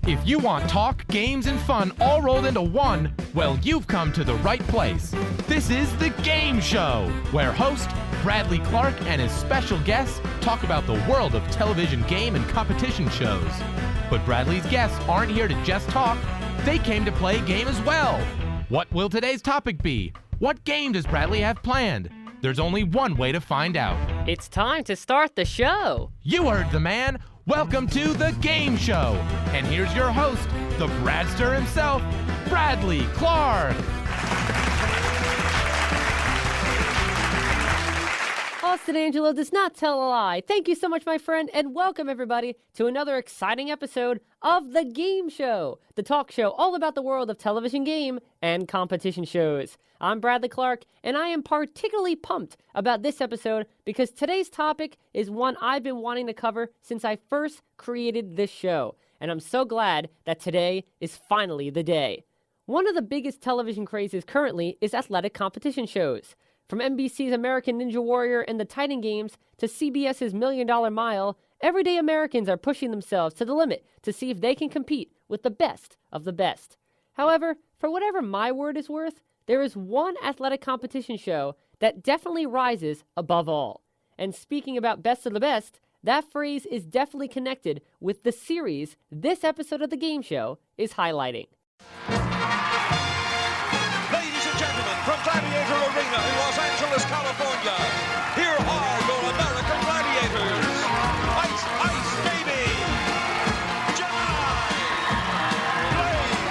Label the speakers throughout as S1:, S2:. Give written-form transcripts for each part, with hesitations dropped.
S1: If you want talk, games, and fun all rolled into one, well, you've come to the right place. This is The Game Show, where host Bradley Clark and his special guests talk about the world of television game and competition shows. But Bradley's guests aren't here to just talk. They came to play a game as well. What will today's topic be? What game does Bradley have planned? There's only one way to find out.
S2: It's time to start the show.
S1: You heard the man. Welcome to The Game Show. And here's your host, the Bradster himself, Bradley Clark.
S2: Austin Angelo does not tell a lie. Thank you so much, my friend, and welcome everybody to another exciting episode of The Game Show, the talk show all about the world of television game and competition shows. I'm Bradley Clark, and I am particularly pumped about this episode because today's topic is one I've been wanting to cover since I first created this show, and I'm so glad that today is finally the day. One of the biggest television crazes currently is athletic competition shows. From NBC's American Ninja Warrior and the Titan Games to CBS's $1 Million Mile, everyday Americans are pushing themselves to the limit to see if they can compete with the best of the best. However, for whatever my word is worth, there is one athletic competition show that definitely rises above all. And speaking about best of the best, that phrase is definitely connected with the series this episode of The Game Show is highlighting.
S3: Ladies and gentlemen, from Gladiator Arena in Los Angeles, California, here are your American Gladiators. Ice, ice, baby! Gemini! Blade!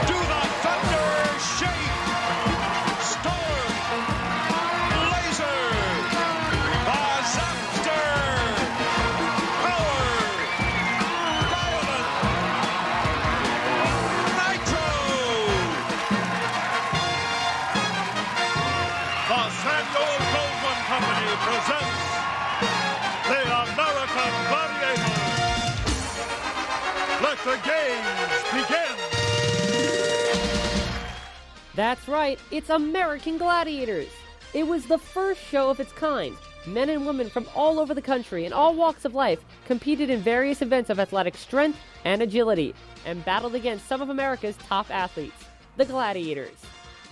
S3: Do the thunder shake! Storm! Laser! Disaster! Power! Violent! Nitro! The Samuel Goldwyn Company presents the American Gladiators. Let the games begin.
S2: That's right, it's American Gladiators. It was the first show of its kind. Men and women from all over the country and all walks of life competed in various events of athletic strength and agility and battled against some of America's top athletes, the Gladiators.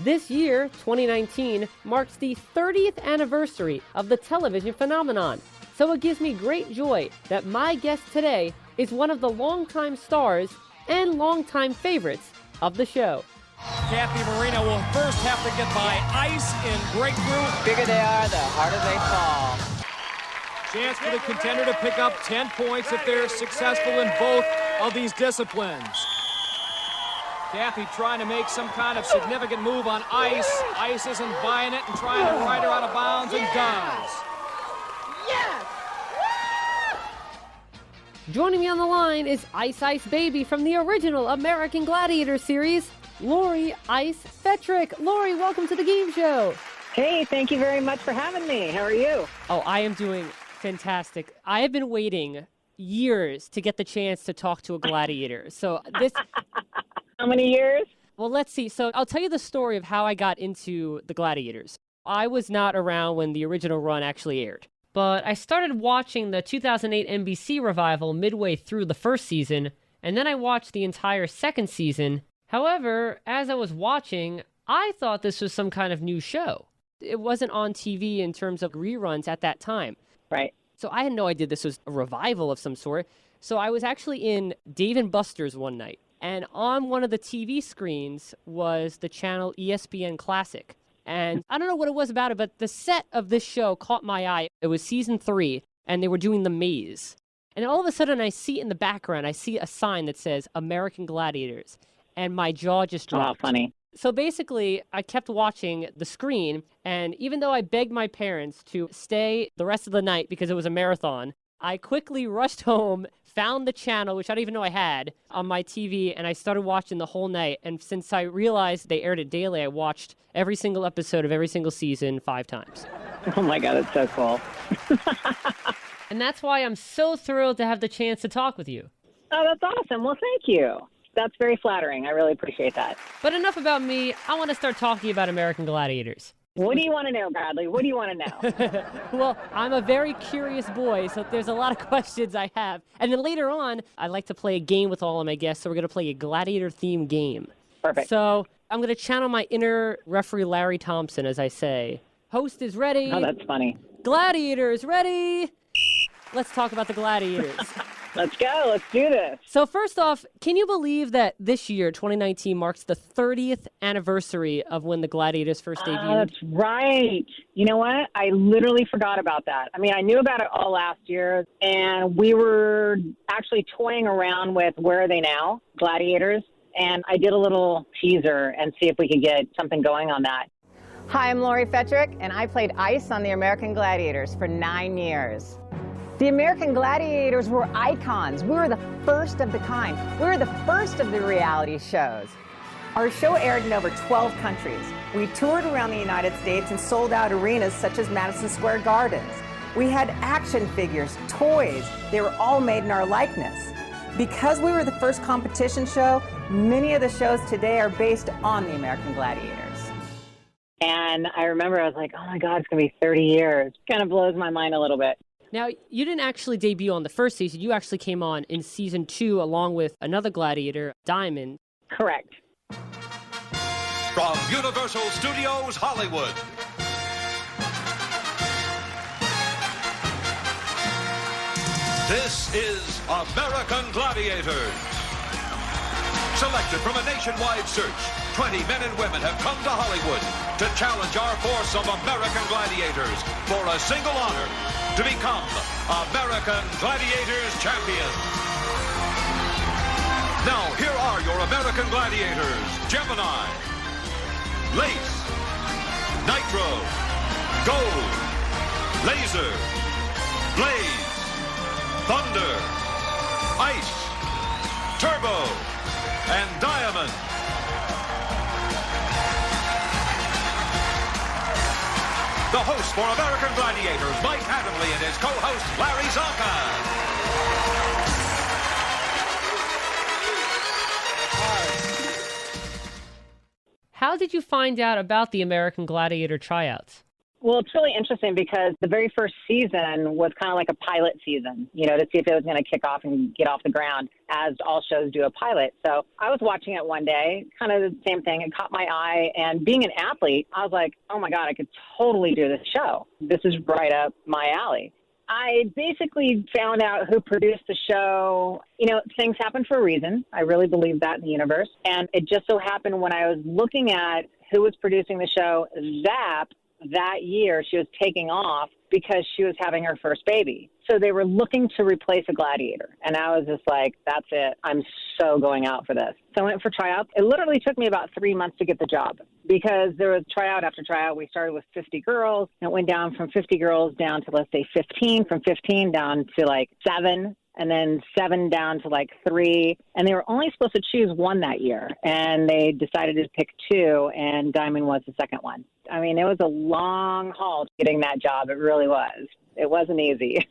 S2: This year, 2019, marks the 30th anniversary of the television phenomenon. So it gives me great joy that my guest today is one of the longtime stars and longtime favorites of the show.
S4: Kathy Marino will first have to get by ice in breakthrough.
S5: Bigger they are, the harder they fall.
S4: Chance for the contender to pick up 10 points if they're successful in both of these disciplines. Kathy trying to make some kind of significant move on ice. Ice isn't buying it and trying to ride her out of bounds and does.
S5: Yes!
S2: Joining me on the line is Ice Ice Baby from the original American Gladiator series, Lori Ice Fetrick. Lori, welcome to the Game Show.
S6: Hey, thank you very much for having me. How are you?
S2: Oh, I am doing fantastic. I have been waiting years to get the chance to talk to a gladiator. So this...
S6: How many years?
S2: Well, let's see. So I'll tell you the story of how I got into the Gladiators. I was not around when the original run actually aired, but I started watching the 2008 NBC revival midway through the first season, and then I watched the entire second season. However, as I was watching, I thought this was some kind of new show. It wasn't on TV in terms of reruns at that time.
S6: Right.
S2: So I had no idea this was a revival of some sort. So I was actually in Dave & Buster's one night. And on one of the TV screens was the channel ESPN Classic. And I don't know what it was about it, but the set of this show caught my eye. It was season 3, and they were doing the maze. And all of a sudden, I see in the background, I see a sign that says American Gladiators. And my jaw just dropped.
S6: Oh, funny.
S2: So basically, I kept watching the screen, and even though I begged my parents to stay the rest of the night because it was a marathon, I quickly rushed home, found the channel, which I didn't even know I had, on my TV, and I started watching the whole night. And since I realized they aired it daily, I watched every single episode of every single season 5 times.
S6: Oh my God, that's so cool.
S2: And that's why I'm so thrilled to have the chance to talk with you.
S6: Oh, that's awesome. Well, thank you. That's very flattering. I really appreciate that.
S2: But enough about me. I want to start talking about American Gladiators.
S6: What do you want to know, Bradley? What do you want to know?
S2: Well, I'm a very curious boy, so there's a lot of questions I have. And then later on, I like to play a game with all of my guests, so we're going to play a Gladiator-themed game.
S6: Perfect.
S2: So I'm going to channel my inner referee Larry Thompson, as I say. Host is ready.
S6: Oh, that's funny.
S2: Gladiators ready. Let's talk about the Gladiators.
S6: Let's go. Let's do this.
S2: So first off, can you believe that this year, 2019, marks the 30th anniversary of when the Gladiators first debuted?
S6: That's right. You know what? I literally forgot about that. I mean, I knew about it all last year, and we were actually toying around with Where Are They Now? Gladiators, and I did a little teaser and see if we could get something going on that.
S5: Hi, I'm Lori Fetrick, and I played Ice on the American Gladiators for 9 years. The American Gladiators were icons. We were the first of the kind. We were the first of the reality shows. Our show aired in over 12 countries. We toured around the United States and sold out arenas such as Madison Square Gardens. We had action figures, toys. They were all made in our likeness. Because we were the first competition show, many of the shows today are based on the American Gladiators.
S6: And I remember I was like, oh my God, it's going to be 30 years. Kind of blows my mind a little bit.
S2: Now, you didn't actually debut on the first season. You actually came on in season 2 along with another Gladiator, Diamond.
S6: Correct.
S3: From Universal Studios Hollywood. This is American Gladiators. Selected from a nationwide search, 20 men and women have come to Hollywood to challenge our force of American Gladiators for a single honor, to become American Gladiators champions. Now, here are your American Gladiators: Gemini, Lace, Nitro, Gold, Laser, Blaze, Thunder, Ice, Turbo, and Diamond. The host for American Gladiators, Mike Hadley, and his co-host, Larry Zonka.
S2: How did you find out about the American Gladiator tryouts?
S6: Well, it's really interesting because the very first season was kind of like a pilot season, you know, to see if it was going to kick off and get off the ground, as all shows do a pilot. So I was watching it one day, kind of the same thing. It caught my eye. And being an athlete, I was like, oh, my God, I could totally do this show. This is right up my alley. I basically found out who produced the show. You know, things happen for a reason. I really believe that in the universe. And it just so happened when I was looking at who was producing the show, that year she was taking off because she was having her first baby. So they were looking to replace a Gladiator. And I was just like, that's it. I'm so going out for this. So I went for tryouts. It literally took me about 3 months to get the job because there was tryout after tryout. We started with 50 girls. And it went down from 50 girls down to, let's say, 15, from 15 down to like 7. And then 7 down to like 3. And they were only supposed to choose 1 that year. And they decided to pick 2, and Diamond was the second one. I mean, it was a long haul getting that job. It really was. It wasn't easy.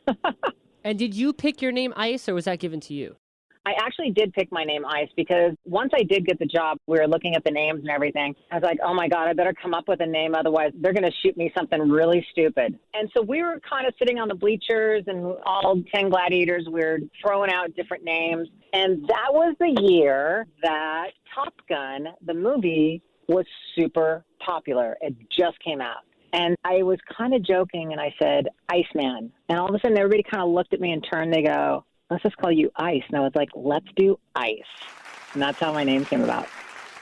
S2: And did you pick your name Ice, or was that given to you?
S6: I actually did pick my name Ice because once I did get the job, we were looking at the names and everything. I was like, oh my God, I better come up with a name. Otherwise, they're going to shoot me something really stupid. And so we were kind of sitting on the bleachers, and all 10 gladiators, we were throwing out different names. And that was the year that Top Gun, the movie, was super popular. It just came out. And I was kind of joking, and I said, Iceman. And all of a sudden, everybody kind of looked at me and turned. They go, let's just call you Ice. And I was like, let's do Ice. And that's how my name came about.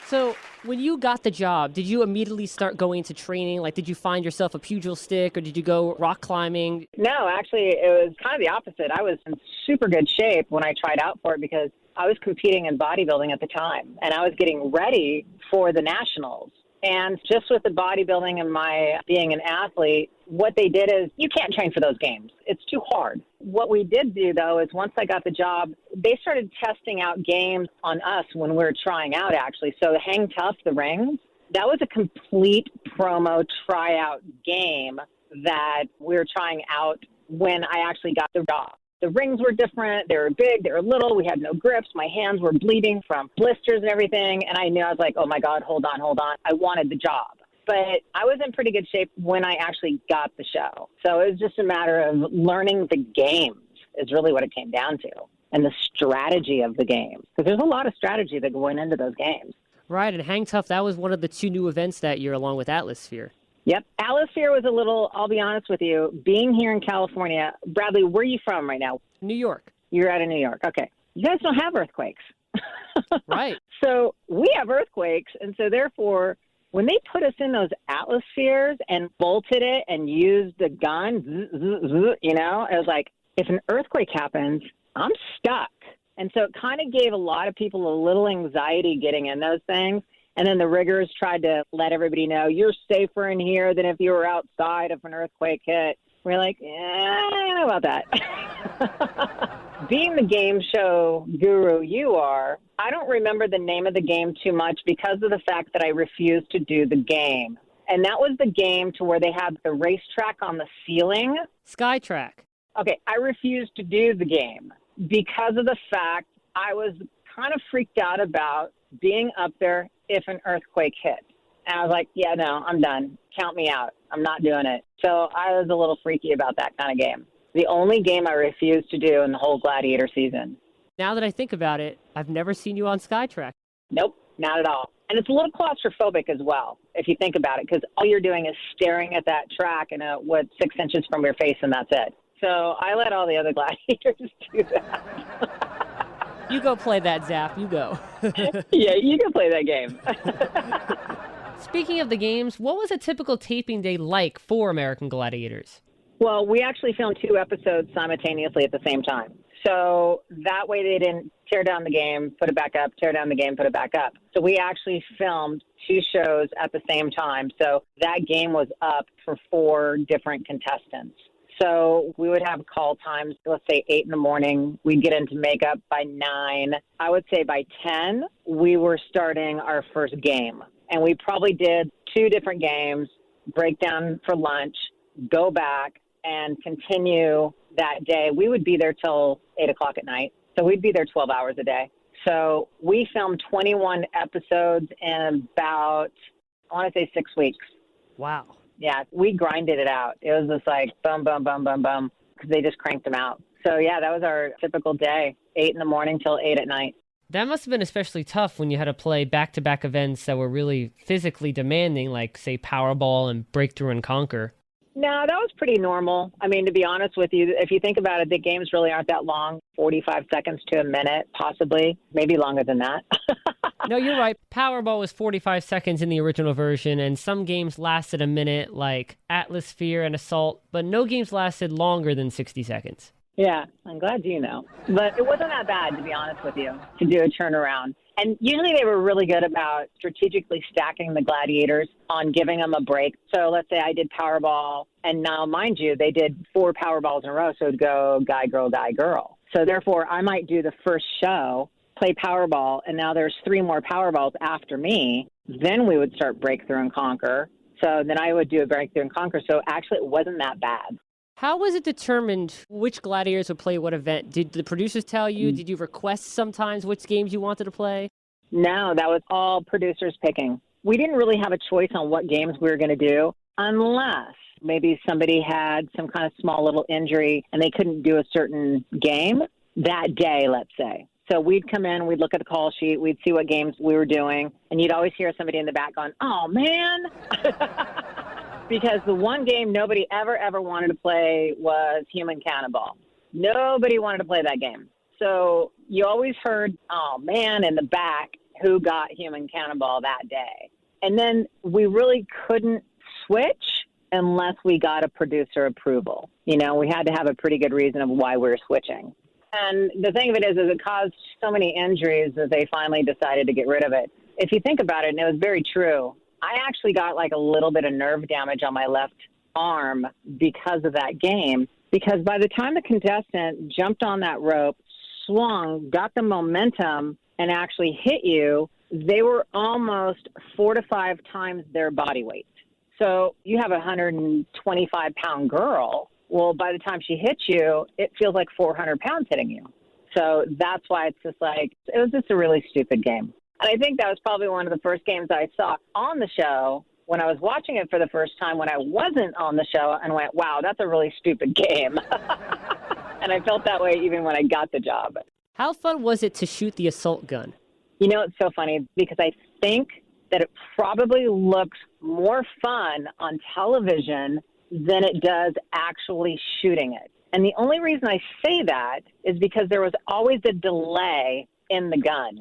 S2: So when you got the job, did you immediately start going to training? Like, did you find yourself a pugil stick, or did you go rock climbing?
S6: No, actually, it was kind of the opposite. I was in super good shape when I tried out for it because I was competing in bodybuilding at the time, and I was getting ready for the nationals. And just with the bodybuilding and my being an athlete, what they did is you can't train for those games. It's too hard. What we did do, though, is once I got the job, they started testing out games on us when we were trying out, actually. So Hang Tough, the rings, that was a complete promo tryout game that we were trying out when I actually got the job. The rings were different. They were big. They were little. We had no grips. My hands were bleeding from blisters and everything. And I knew, I was like, oh, my God, hold on. I wanted the job. But I was in pretty good shape when I actually got the show. So it was just a matter of learning the games is really what it came down to, and the strategy of the games. Because there's a lot of strategy that went into those games.
S2: Right, and Hang Tough, that was one of the 2 new events that year along with Atmosphere.
S6: Yep. Atmosphere was a little, I'll be honest with you, being here in California. Bradley, where are you from right now?
S2: New York.
S6: You're out of New York. Okay. You guys don't have earthquakes.
S2: Right.
S6: So we have earthquakes, and so therefore, when they put us in those atmospheres and bolted it and used the gun, it was like, if an earthquake happens, I'm stuck. And so it kind of gave a lot of people a little anxiety getting in those things. And then the riggers tried to let everybody know you're safer in here than if you were outside if an earthquake hit. We're like, I don't know about that. Being the game show guru you are, I don't remember the name of the game too much because of the fact that I refused to do the game. And that was the game to where they had the racetrack on the ceiling.
S2: Skytrack.
S6: Okay, I refused to do the game because of the fact I was kind of freaked out about being up there if an earthquake hit. And I was like, yeah, no, I'm done. Count me out. I'm not doing it. So I was a little freaky about that kind of game. The only game I refused to do in the whole Gladiator season.
S2: Now that I think about it, I've never seen you on Skytrack.
S6: Nope, not at all. And it's a little claustrophobic as well, if you think about it, because all you're doing is staring at that track and 6 inches from your face, and that's it. So I let all the other gladiators do that.
S2: You go play that, Zap. You go.
S6: Yeah, you can play that game.
S2: Speaking of the games, what was a typical taping day like for American Gladiators?
S6: Well, we actually filmed 2 episodes simultaneously at the same time. So that way they didn't tear down the game, put it back up, tear down the game, put it back up. So we actually filmed 2 shows at the same time. So that game was up for 4 different contestants. So we would have call times, let's say 8 in the morning. We'd get into makeup by 9. I would say by 10, we were starting our first game. And we probably did 2 different games, break down for lunch, go back, and continue that day. We would be there till 8 o'clock at night. So we'd be there 12 hours a day. So we filmed 21 episodes in about, I want to say 6 weeks.
S2: Wow.
S6: Yeah, we grinded it out. It was just like bum, bum, bum, bum, bum, because they just cranked them out. So yeah, that was our typical day, 8 in the morning till 8 at night.
S2: That must have been especially tough when you had to play back-to-back events that were really physically demanding, like, say, Powerball and Breakthrough and Conquer.
S6: No, that was pretty normal. I mean, to be honest with you, if you think about it, the games really aren't that long, 45 seconds to a minute, possibly, maybe longer than that.
S2: No, you're right. Powerball was 45 seconds in the original version, and some games lasted a minute, like Atmosphere and Assault, but no games lasted longer than 60 seconds.
S6: Yeah, I'm glad you know. But it wasn't that bad, to be honest with you, to do a turnaround. And usually they were really good about strategically stacking the gladiators on giving them a break. So let's say I did Powerball, and now, mind you, they did 4 Powerballs in a row, so it'd go guy, girl. So therefore, I might do the first show, play Powerball, and now there's 3 more Powerballs after me. Then we would start Breakthrough and Conquer. So then I would do a Breakthrough and Conquer. So actually, it wasn't that bad.
S2: How was it determined which gladiators would play what event? Did the producers tell you? Did you request sometimes which games you wanted to play?
S6: No, that was all producers picking. We didn't really have a choice on what games we were going to do unless maybe somebody had some kind of small little injury and they couldn't do a certain game that day, let's say. So we'd come in, we'd look at the call sheet, we'd see what games we were doing, and you'd always hear somebody in the back going, oh, man. Because the one game nobody ever wanted to play was Human Cannonball. Nobody wanted to play that game. So you always heard, oh, man, in the back, who got Human Cannonball that day. And then we really couldn't switch unless we got a producer approval. You know, we had to have a pretty good reason of why we were switching. And the thing of it is it caused so many injuries that they finally decided to get rid of it. If you think about it, and it was very true, I actually got like a little bit of nerve damage on my left arm because of that game. Because by the time the contestant jumped on that rope, swung, got the momentum, and actually hit you, they were almost 4 to 5 times their body weight. So you have a 125-pound girl. Well, by the time she hits you, it feels like 400 pounds hitting you. So that's why it's just like, it was just a really stupid game. And I think that was probably one of the first games I saw on the show when I was watching it for the first time when I wasn't on the show and went, wow, that's a really stupid game. And I felt that way even when I got the job.
S2: How fun was it to shoot the assault gun?
S6: You know, it's so funny because I think that it probably looks more fun on television than it does actually shooting it. And the only reason I say that is because there was always a delay in the gun.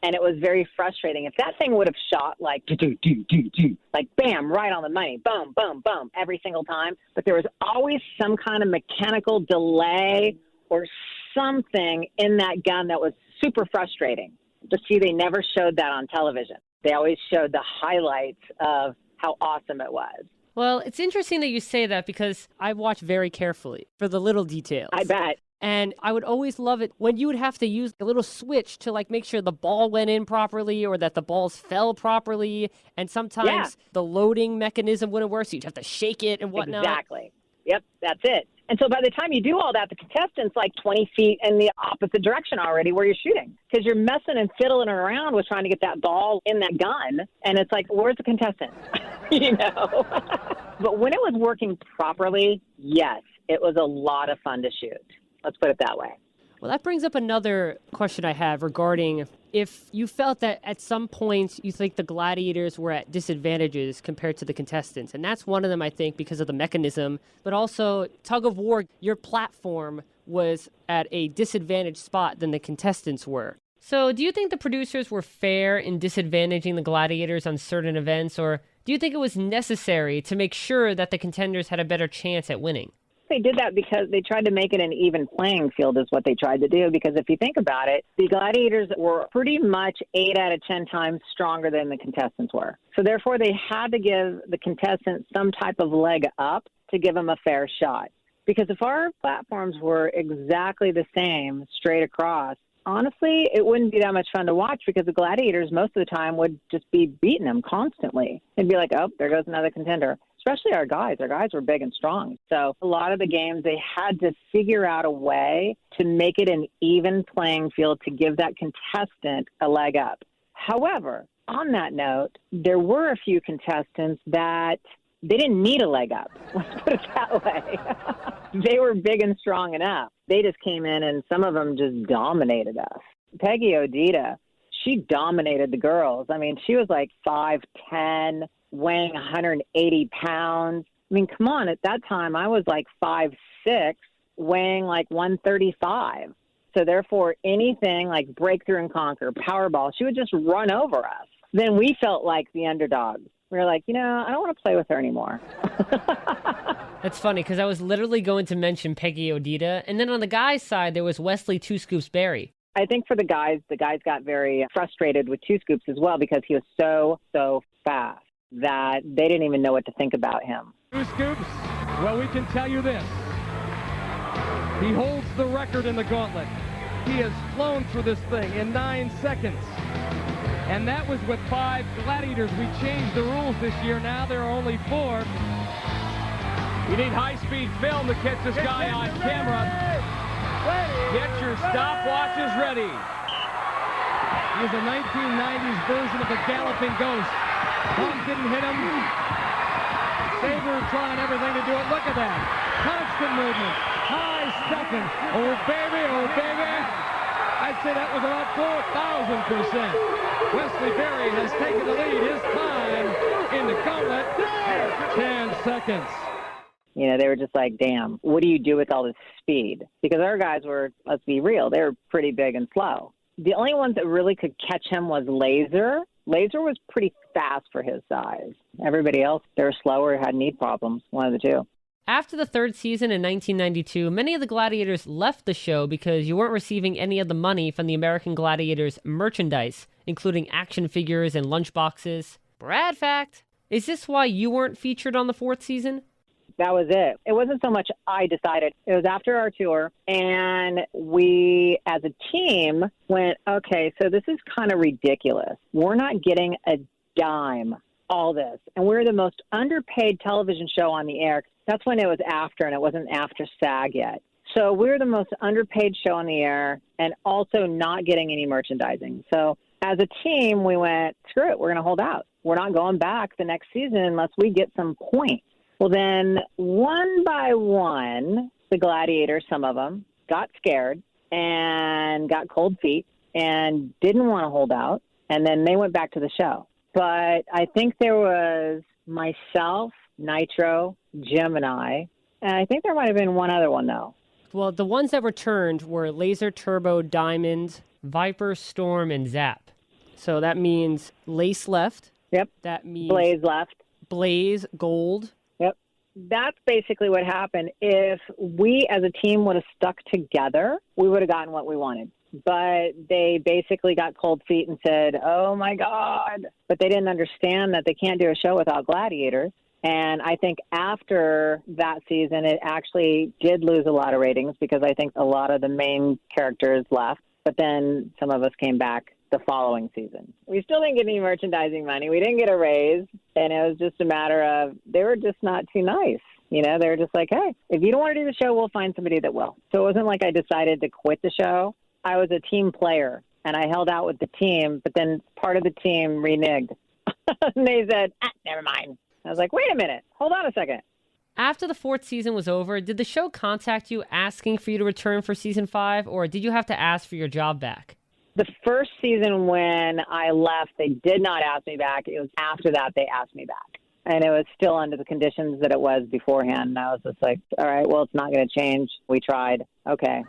S6: And it was very frustrating. If that thing would have shot like, like bam, right on the money, boom, boom, boom, every single time. But there was always some kind of mechanical delay or something in that gun that was super frustrating. To see, they never showed that on television. They always showed the highlights of how awesome it was.
S2: Well, it's interesting that you say that because I watch very carefully for the little details.
S6: I bet.
S2: And I would always love it when you would have to use a little switch to like make sure the ball went in properly or that the balls fell properly. And sometimes the loading mechanism wouldn't work, so you'd have to shake it and whatnot.
S6: Exactly. Yep, that's it. And so by the time you do all that, the contestant's like 20 feet in the opposite direction already where you're shooting because you're messing and fiddling around with trying to get that ball in that gun. And it's like, where's the contestant? You know? But when it was working properly, yes, it was a lot of fun to shoot. Let's put it that way.
S2: Well, that brings up another question I have regarding if you felt that at some points you think the gladiators were at disadvantages compared to the contestants. And that's one of them, I think, because of the mechanism. But also, Tug of War, your platform was at a disadvantaged spot than the contestants were. So do you think the producers were fair in disadvantaging the gladiators on certain events? Or do you think it was necessary to make sure that the contenders had a better chance at winning?
S6: They did that because they tried to make it an even playing field is what they tried to do. Because if you think about it, the gladiators were pretty much 8 out of 10 times stronger than the contestants were. So therefore, they had to give the contestants some type of leg up to give them a fair shot. Because if our platforms were exactly the same straight across, honestly, it wouldn't be that much fun to watch because the gladiators most of the time would just be beating them constantly. They'd be like, oh, there goes another contender. Especially our guys. Our guys were big and strong. So a lot of the games, they had to figure out a way to make it an even playing field to give that contestant a leg up. However, on that note, there were a few contestants that they didn't need a leg up. Let's put it that way. They were big and strong enough. They just came in and some of them just dominated us. Peggy Odita, she dominated the girls. I mean, she was like 5'10", weighing 180 pounds. I mean, come on, at that time, I was like 5'6", weighing like 135. So therefore, anything like breakthrough and conquer, Powerball, she would just run over us. Then we felt like the underdogs. We were like, you know, I don't want to play with her anymore.
S2: That's funny because I was literally going to mention Peggy Odita. And then on the guys' side, there was Wesley Two Scoops Berry.
S6: I think for the guys got very frustrated with Two Scoops as well because he was so fast that they didn't even know what to think about him.
S7: Two Scoops, well, we can tell you this. He holds the record in the Gauntlet. He has flown through this thing in 9 seconds. And that was with 5 gladiators. We changed the rules this year. Now there are only 4.
S4: You need high-speed film to catch this guy on camera. Get your stopwatches ready.
S7: He is a 1990s version of the Galloping Ghost. Tom didn't hit him. Saber trying everything to do it. Look at that. Constant movement. High stepping. Oh, baby, oh, baby. I'd say that was about 4,000%. Wesley Berry has taken the lead. His time in the Gauntlet, 10 seconds.
S6: You know, they were just like, damn, what do you do with all this speed? Because our guys were, let's be real, they were pretty big and slow. The only ones that really could catch him was Laser. Laser was pretty fast for his size. Everybody else, they were slower, had knee problems, one of the two.
S2: After the third season in 1992, many of the gladiators left the show because you weren't receiving any of the money from the American Gladiators merchandise, including action figures and lunchboxes. Brad fact, is this why you weren't featured on the fourth season?
S6: That was it. It wasn't so much I decided. It was after our tour, and we, as a team, went, okay, so this is kind of ridiculous. We're not getting a dime, all this. And we're the most underpaid television show on the air. That's when it was after, and it wasn't after SAG yet. So we're the most underpaid show on the air and also not getting any merchandising. So as a team, we went, screw it, we're going to hold out. We're not going back the next season unless we get some points. Well, then one by one, the Gladiators, some of them, got scared and got cold feet and didn't want to hold out. And then they went back to the show. But I think there was myself, Nitro, Gemini, and I think there might have been one other one, though.
S2: Well, the ones that returned were Laser, Turbo, Diamond, Viper, Storm, and Zap. So that means Lace left.
S6: Yep.
S2: That means
S6: Blaze left.
S2: Blaze, Gold.
S6: Yep. That's basically what happened. If we as a team would have stuck together, we would have gotten what we wanted. But they basically got cold feet and said, oh, my God. But they didn't understand that they can't do a show without Gladiators. And I think after that season, it actually did lose a lot of ratings because I think a lot of the main characters left. But then some of us came back the following season. We still didn't get any merchandising money. We didn't get a raise. And it was just a matter of they were just not too nice. You know, they were just like, hey, if you don't want to do the show, we'll find somebody that will. So it wasn't like I decided to quit the show. I was a team player, and I held out with the team, but then part of the team reneged. And they said, never mind. I was like, wait a minute. Hold on a second.
S2: After the 4th season was over, did the show contact you asking for you to return for season 5, or did you have to ask for your job back?
S6: The first season when I left, they did not ask me back. It was after that they asked me back. And it was still under the conditions that it was beforehand. And I was just like, all right, well, it's not going to change. We tried. Okay.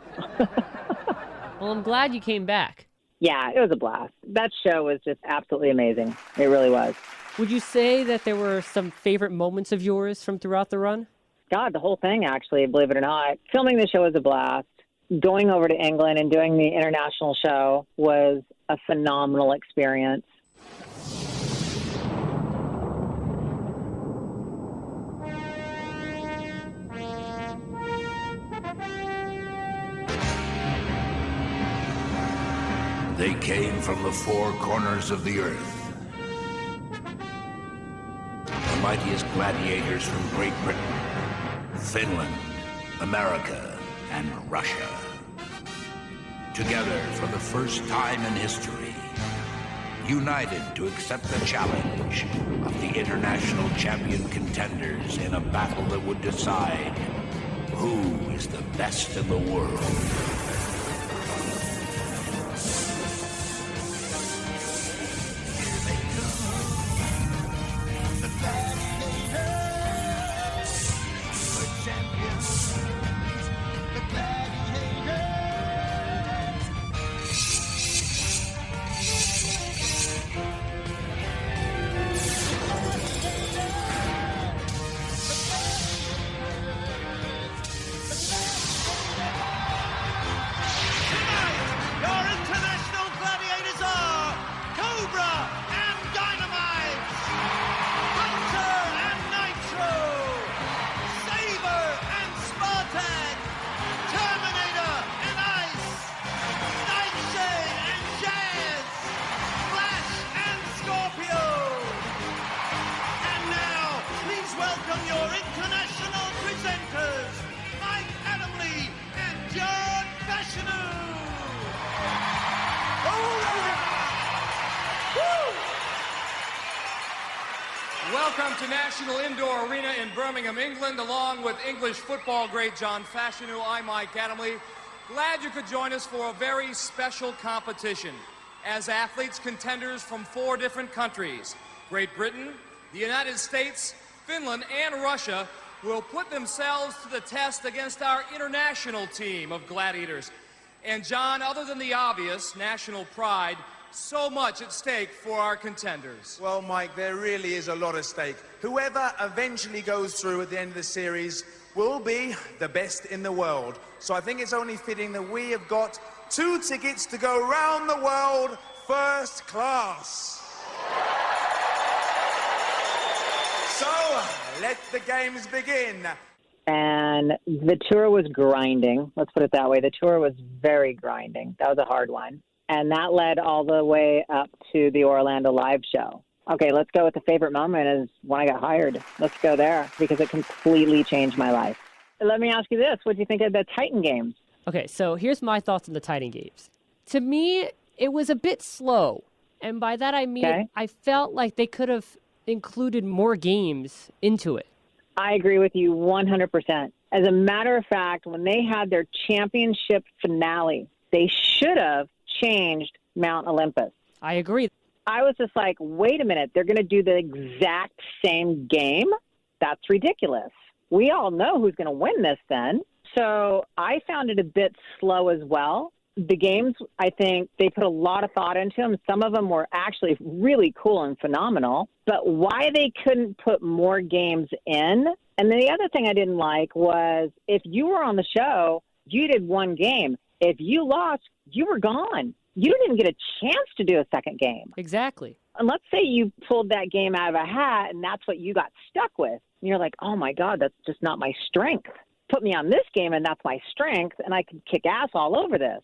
S2: Well, I'm glad you came back.
S6: Yeah, it was a blast. That show was just absolutely amazing. It really was.
S2: Would you say that there were some favorite moments of yours from throughout the run?
S6: God, the whole thing, actually, believe it or not. Filming the show was a blast. Going over to England and doing the international show was a phenomenal experience.
S8: They came from the 4 corners of the earth. The mightiest gladiators from Great Britain, Finland, America, and Russia. Together for the first time in history, united to accept the challenge of the international champion contenders in a battle that would decide who is the best in the world.
S4: Welcome to National Indoor Arena in Birmingham, England, along with English football great John Fashanu. I'm Mike Adamley. Glad you could join us for a very special competition as athletes contenders from 4 different countries. Great Britain, the United States, Finland, and Russia will put themselves to the test against our international team of gladiators. And John, other than the obvious national pride, so much at stake for our contenders.
S9: Well, Mike, there really is a lot at stake. Whoever eventually goes through at the end of the series will be the best in the world. So I think it's only fitting that we have got 2 tickets to go round the world first class. So, let the games begin.
S6: And the tour was grinding. Let's put it that way. The tour was very grinding. That was a hard one. And that led all the way up to the Orlando live show. Okay, let's go with the favorite moment is when I got hired. Let's go there because it completely changed my life. Let me ask you this. What do you think of the Titan games?
S2: Okay, so here's my thoughts on the Titan games. To me, it was a bit slow. And by that I mean,
S6: Okay.
S2: I felt like they could have included more games into it.
S6: I agree with you 100%. As a matter of fact, when they had their championship finale, they should have changed Mount Olympus.
S2: I agree.
S6: I was just like, wait a minute, they're going to do the exact same game? That's ridiculous. We all know who's going to win this then. So I found it a bit slow as well. The games, I think they put a lot of thought into them. Some of them were actually really cool and phenomenal. But why they couldn't put more games in? And then the other thing I didn't like was if you were on the show, you did one game. If you lost, you were gone. You didn't even get a chance to do a second game.
S2: Exactly.
S6: And let's say you pulled that game out of a hat and that's what you got stuck with. And you're like, oh, my God, that's just not my strength. Put me on this game and that's my strength, and I could kick ass all over this.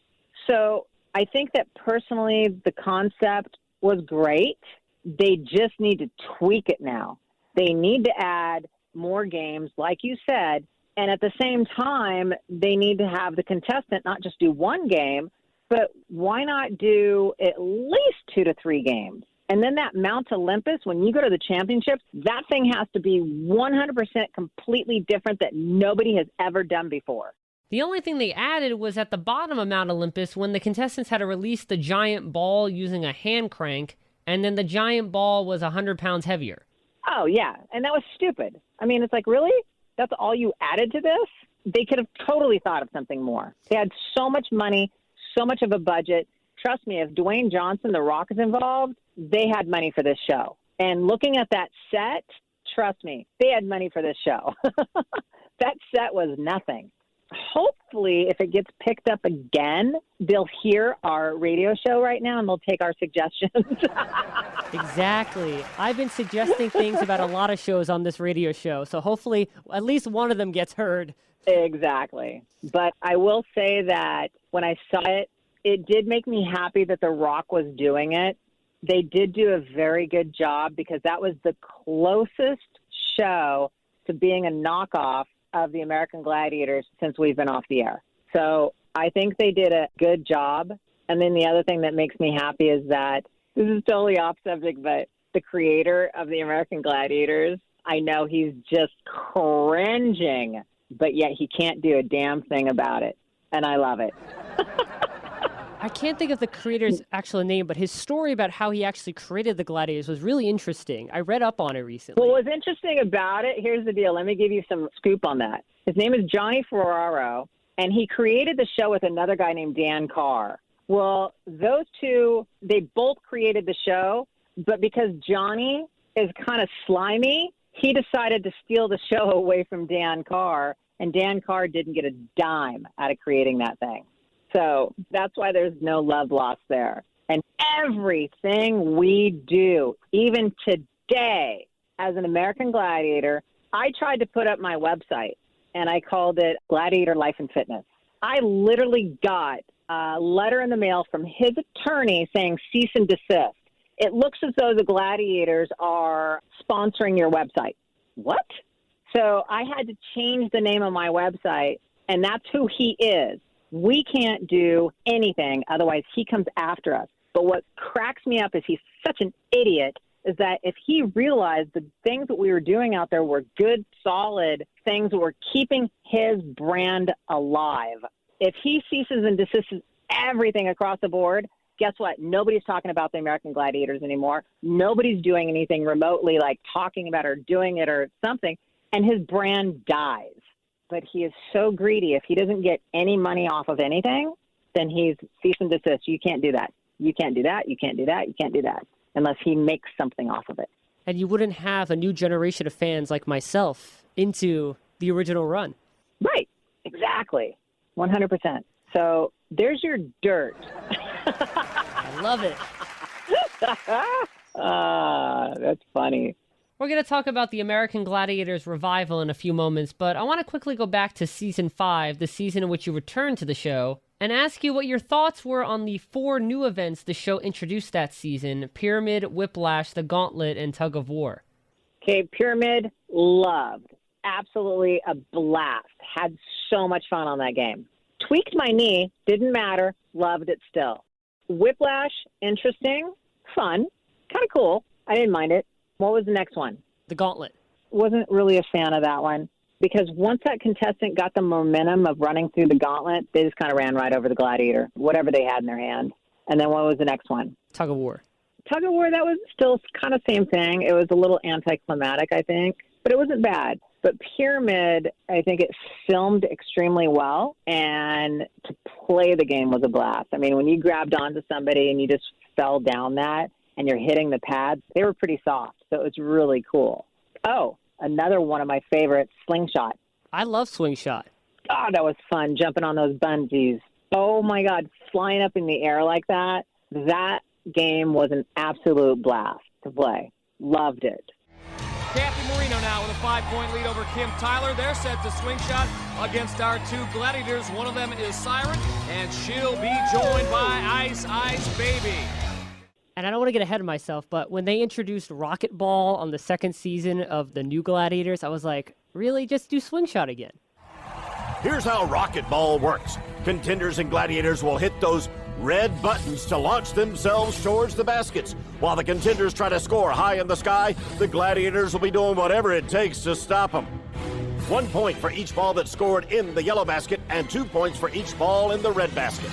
S6: So I think that personally the concept was great. They just need to tweak it now. They need to add more games, like you said, and at the same time, they need to have the contestant not just do one game, but why not do at least 2 to 3 games? And then that Mount Olympus, when you go to the championships, that thing has to be 100% completely different that nobody has ever done before.
S2: The only thing they added was at the bottom of Mount Olympus when the contestants had to release the giant ball using a hand crank, and then the giant ball was 100 pounds heavier.
S6: Oh, yeah. And that was stupid. I mean, it's like, really? That's all you added to this? They could have totally thought of something more. They had so much money, so much of a budget. Trust me, if Dwayne Johnson, The Rock, is involved, they had money for this show. And looking at that set, trust me, they had money for this show. That set was nothing. Hopefully, if it gets picked up again, they'll hear our radio show right now and they'll take our suggestions.
S2: Exactly. I've been suggesting things about a lot of shows on this radio show, so hopefully at least one of them gets heard.
S6: Exactly. But I will say that when I saw it, it did make me happy that The Rock was doing it. They did do a very good job because that was the closest show to being a knockoff of the American Gladiators since we've been off the air. So I think they did a good job. And then the other thing that makes me happy is that this is totally off subject, but the creator of the American Gladiators, I know he's just cringing, but yet he can't do a damn thing about it. And I love it.
S2: I can't think of the creator's actual name, but his story about how he actually created the Gladiators was really interesting. I read up on it recently.
S6: What was interesting about it, here's the deal. Let me give you some scoop on that. His name is Johnny Ferraro, and he created the show with another guy named Dan Carr. Well, those two, they both created the show, but because Johnny is kind of slimy, he decided to steal the show away from Dan Carr, and Dan Carr didn't get a dime out of creating that thing. So that's why there's no love lost there. And everything we do, even today, as an American Gladiator, I tried to put up my website, and I called it Gladiator Life and Fitness. I literally got a letter in the mail from his attorney saying cease and desist. It looks as though the Gladiators are sponsoring your website. What? So I had to change the name of my website, and that's who he is. We can't do anything, otherwise he comes after us. But what cracks me up is he's such an idiot, is that if he realized the things that we were doing out there were good, solid things that were keeping his brand alive, if he ceases and desists everything across the board, guess what? Nobody's talking about the American Gladiators anymore. Nobody's doing anything remotely like talking about or doing it or something, and his brand dies. But he is so greedy. If he doesn't get any money off of anything, then he's cease and desist. You can't do that. You can't do that. You can't do that. You can't do that unless he makes something off of it.
S2: And you wouldn't have a new generation of fans like myself into the original run.
S6: Right. Exactly. 100%. So there's your dirt.
S2: I love it.
S6: That's funny.
S2: We're going to talk about the American Gladiators revival in a few moments, but I want to quickly go back to Season 5, the season in which you returned to the show, and ask you what your thoughts were on the 4 new events the show introduced that season: Pyramid, Whiplash, the Gauntlet, and Tug of War.
S6: Okay, Pyramid, loved. Absolutely a blast. Had so much fun on that game. Tweaked my knee, didn't matter, loved it still. Whiplash, interesting. fun, kind of cool. I didn't mind it. What was the next one?
S2: The Gauntlet.
S6: Wasn't really a fan of that one because once that contestant got the momentum of running through the gauntlet, they just kind of ran right over the Gladiator, whatever they had in their hand. And then what was the next one?
S2: Tug of War.
S6: Tug of War, that was still kind of same thing. It was a little anticlimactic, I think, but it wasn't bad. But Pyramid, I think it filmed extremely well, and to play the game was a blast. I mean, when you grabbed onto somebody and you just fell down that and you're hitting the pads, they were pretty soft, so it was really cool. Oh, another one of my favorites, Slingshot.
S2: I love Slingshot.
S6: Oh, that was fun, jumping on those bungees. Oh, my God, flying up in the air like that. That game was an absolute blast to play. Loved it.
S4: Kathy Marino now with a 5-point lead over Kim Tyler. They're set to Slingshot against our two Gladiators. One of them is Siren, and she'll be joined by Ice Baby.
S2: And I don't want to get ahead of myself, but when they introduced Racquetball on the second season of the new Gladiators, I was like, really? Just do Slingshot again.
S10: Here's how Racquetball works. Contenders and Gladiators will hit those red buttons to launch themselves towards the baskets. While the contenders try to score high in the sky, the Gladiators will be doing whatever it takes to stop them. 1 point for each ball that's scored in the yellow basket and 2 points for each ball in the red basket.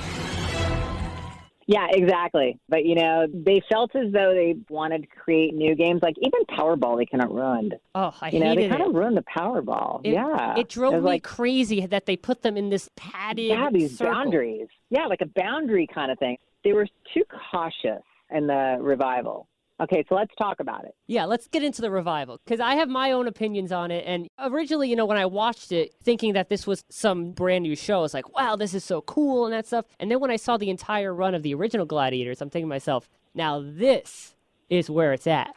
S6: Yeah, exactly. But, you know, they felt as though they wanted to create new games. Like, even Powerball, they kind of ruined.
S2: Oh, I hated it.
S6: They kind of ruined the Powerball. Yeah.
S2: It drove me crazy that they put them in this padded
S6: these
S2: circle.
S6: Boundaries. Yeah, like a boundary kind of thing. They were too cautious in the revival. Okay, so let's talk about it.
S2: Yeah, let's get into the revival, because I have my own opinions on it. And originally, when I watched it, thinking that this was some brand new show, I was like, wow, this is so cool and that stuff. And then when I saw the entire run of the original Gladiators, I'm thinking to myself, now this is where it's at.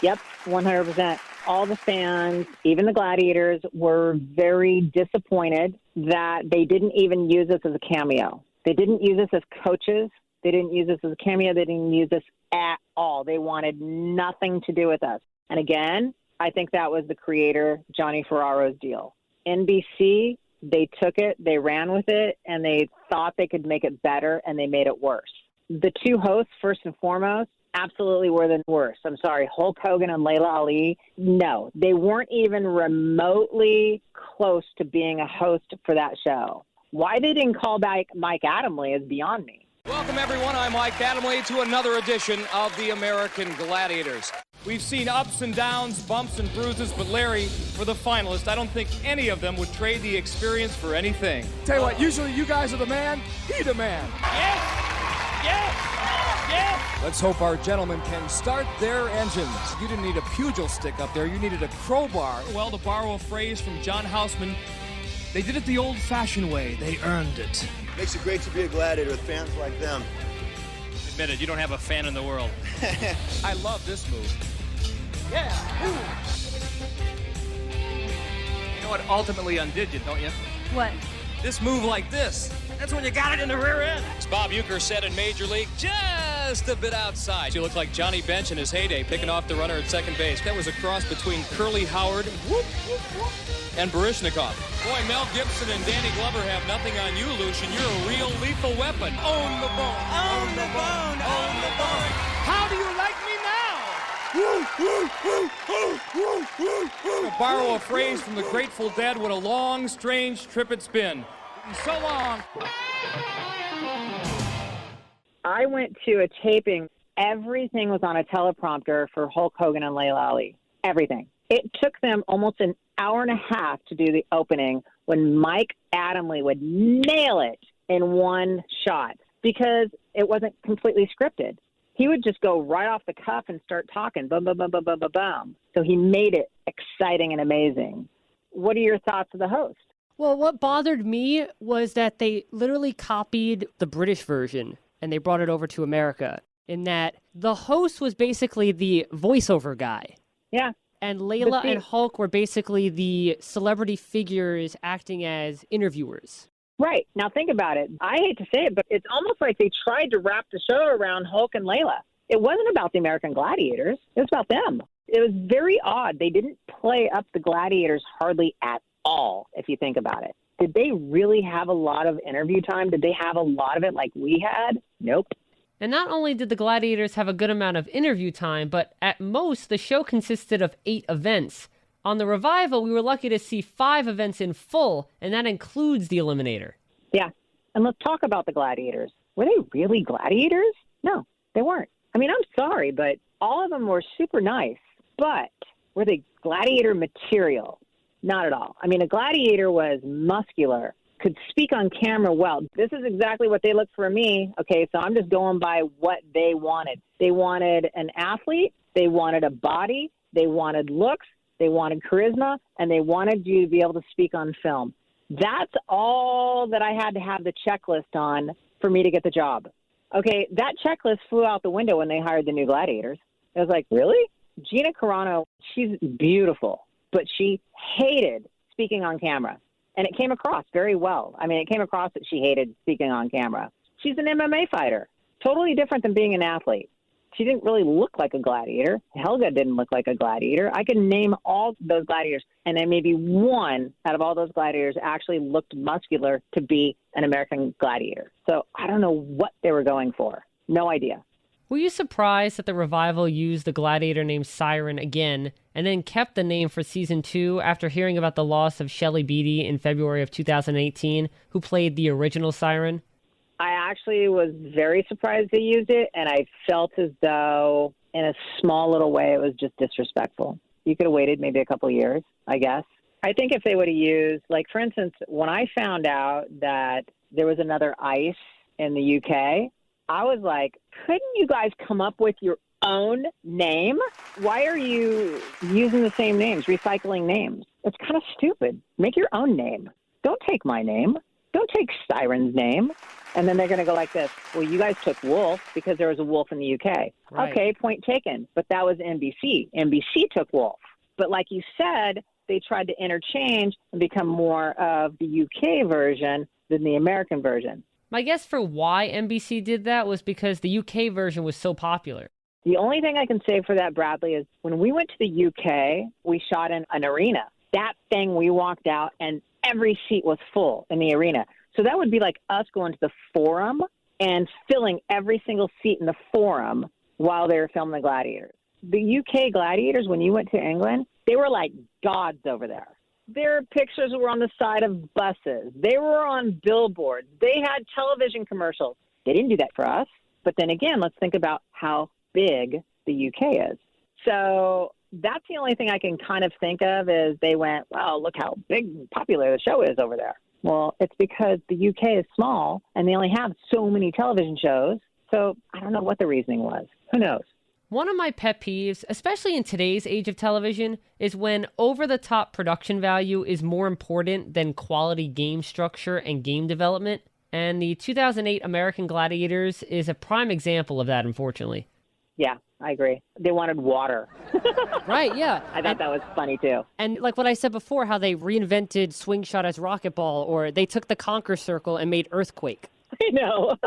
S6: Yep, 100%. All the fans, even the Gladiators, were very disappointed that they didn't even use us as a cameo. They didn't use us as coaches. They didn't use us as a cameo. They didn't use us at all. They wanted nothing to do with us. And again, I think that was the creator, Johnny Ferraro's deal. NBC, they took it, they ran with it, and they thought they could make it better, and they made it worse. The two hosts, first and foremost, absolutely were the worst. I'm sorry, Hulk Hogan and Layla Ali, no. They weren't even remotely close to being a host for that show. Why they didn't call back Mike Adamle is beyond me.
S4: Welcome, everyone. I'm Mike Adamle to another edition of the American Gladiators. We've seen ups and downs, bumps and bruises, but Larry, for the finalists, I don't think any of them would trade the experience for anything.
S11: Tell you what, usually you guys are the man, he the man.
S4: Yes! Yes! Yes!
S11: Let's hope our gentlemen can start their engines. You didn't need a pugil stick up there, you needed a crowbar.
S4: Well, to borrow a phrase from John Houseman, they did it the old-fashioned way. They earned it.
S12: Makes it great to be a Gladiator with fans like them.
S4: Admit it, you don't have a fan in the world. I love this move. Yeah. Ooh. You know what ultimately undid you, don't you?
S13: What?
S4: This move like this. That's when you got it in the rear end. As Bob Uecker said in Major League, just a bit outside. You look like Johnny Bench in his heyday, picking off the runner at second base. That was a cross between Curly Howard and Baryshnikov. Boy, Mel Gibson and Danny Glover have nothing on you, Lucian. You're a real lethal weapon. Own the bone. Own the bone. Own the bone. How do you like me now? To borrow a phrase from the Grateful Dead, what a long, strange trip it's been. So long.
S6: I went to a taping. Everything was on a teleprompter for Hulk Hogan and Layla Ali. Everything. It took them almost an hour and a half to do the opening when Mike Adamle would nail it in one shot because it wasn't completely scripted. He would just go right off the cuff and start talking, boom, boom, boom, boom, boom, boom, boom. So he made it exciting and amazing. What are your thoughts of the host?
S2: Well, what bothered me was that they literally copied the British version and they brought it over to America, in that the host was basically the voiceover guy.
S6: Yeah.
S2: And Layla and Hulk were basically the celebrity figures acting as interviewers.
S6: Right. Now think about it. I hate to say it, but it's almost like they tried to wrap the show around Hulk and Layla. It wasn't about the American Gladiators. It was about them. It was very odd. They didn't play up the Gladiators hardly at all, if you think about it. Did they really have a lot of interview time? Did they have a lot of it like we had? Nope.
S2: And not only did the Gladiators have a good amount of interview time, but at most, the show consisted of 8 events. On the Revival, we were lucky to see 5 events in full, and that includes the Eliminator.
S6: Yeah, and let's talk about the Gladiators. Were they really gladiators? No, they weren't. I mean, I'm sorry, but all of them were super nice. But were they gladiator material? Not at all. I mean, a gladiator was muscular, could speak on camera well. This is exactly what they looked for me. Okay, so I'm just going by what they wanted. They wanted an athlete. They wanted a body. They wanted looks. They wanted charisma. And they wanted you to be able to speak on film. That's all that I had to have the checklist on for me to get the job. Okay, that checklist flew out the window when they hired the new Gladiators. I was like, really? Gina Carano, she's beautiful, but she hated speaking on camera. And it came across very well. I mean, it came across that she hated speaking on camera. She's an MMA fighter, totally different than being an athlete. She didn't really look like a gladiator. Helga didn't look like a gladiator. I can name all those gladiators, and then maybe one out of all those gladiators actually looked muscular to be an American gladiator. So I don't know what they were going for. No idea.
S2: Were you surprised that the Revival used the gladiator named Siren again and then kept the name for season 2 after hearing about the loss of Shelley Beatty in February of 2018, who played the original Siren?
S6: I actually was very surprised they used it, and I felt as though in a small little way it was just disrespectful. You could have waited maybe a couple of years, I guess. I think if they would have used, like, for instance, when I found out that there was another ICE in the UK, I was like, couldn't you guys come up with your own name? Why are you using the same names, recycling names? It's kind of stupid. Make your own name. Don't take my name. Don't take Siren's name. And then they're going to go like this. Well, you guys took Wolf because there was a Wolf in the UK. Right. Okay, point taken. But that was NBC. NBC took Wolf. But like you said, they tried to interchange and become more of the UK version than the American version.
S2: My guess for why NBC did that was because the UK version was so popular.
S6: The only thing I can say for that, Bradley, is when we went to the UK, we shot in an arena. That thing, we walked out and every seat was full in the arena. So that would be like us going to the Forum and filling every single seat in the Forum while they were filming the Gladiators. The UK Gladiators, when you went to England, they were like gods over there. Their pictures were on the side of buses. They were on billboards. They had television commercials. They didn't do that for us. But then again, let's think about how big the UK is. So that's the only thing I can kind of think of is they went, well, look how big and popular the show is over there. Well, it's because the UK is small and they only have so many television shows. So I don't know what the reasoning was. Who knows?
S2: One of my pet peeves, especially in today's age of television, is when over-the-top production value is more important than quality game structure and game development. And the 2008 American Gladiators is a prime example of that, unfortunately.
S6: Yeah, I agree. They wanted water.
S2: Right, yeah.
S6: I thought that was funny, too.
S2: And like what I said before, how they reinvented Swing Shot as Rocketball, or they took the Conquer Circle and made Earthquake.
S6: I know.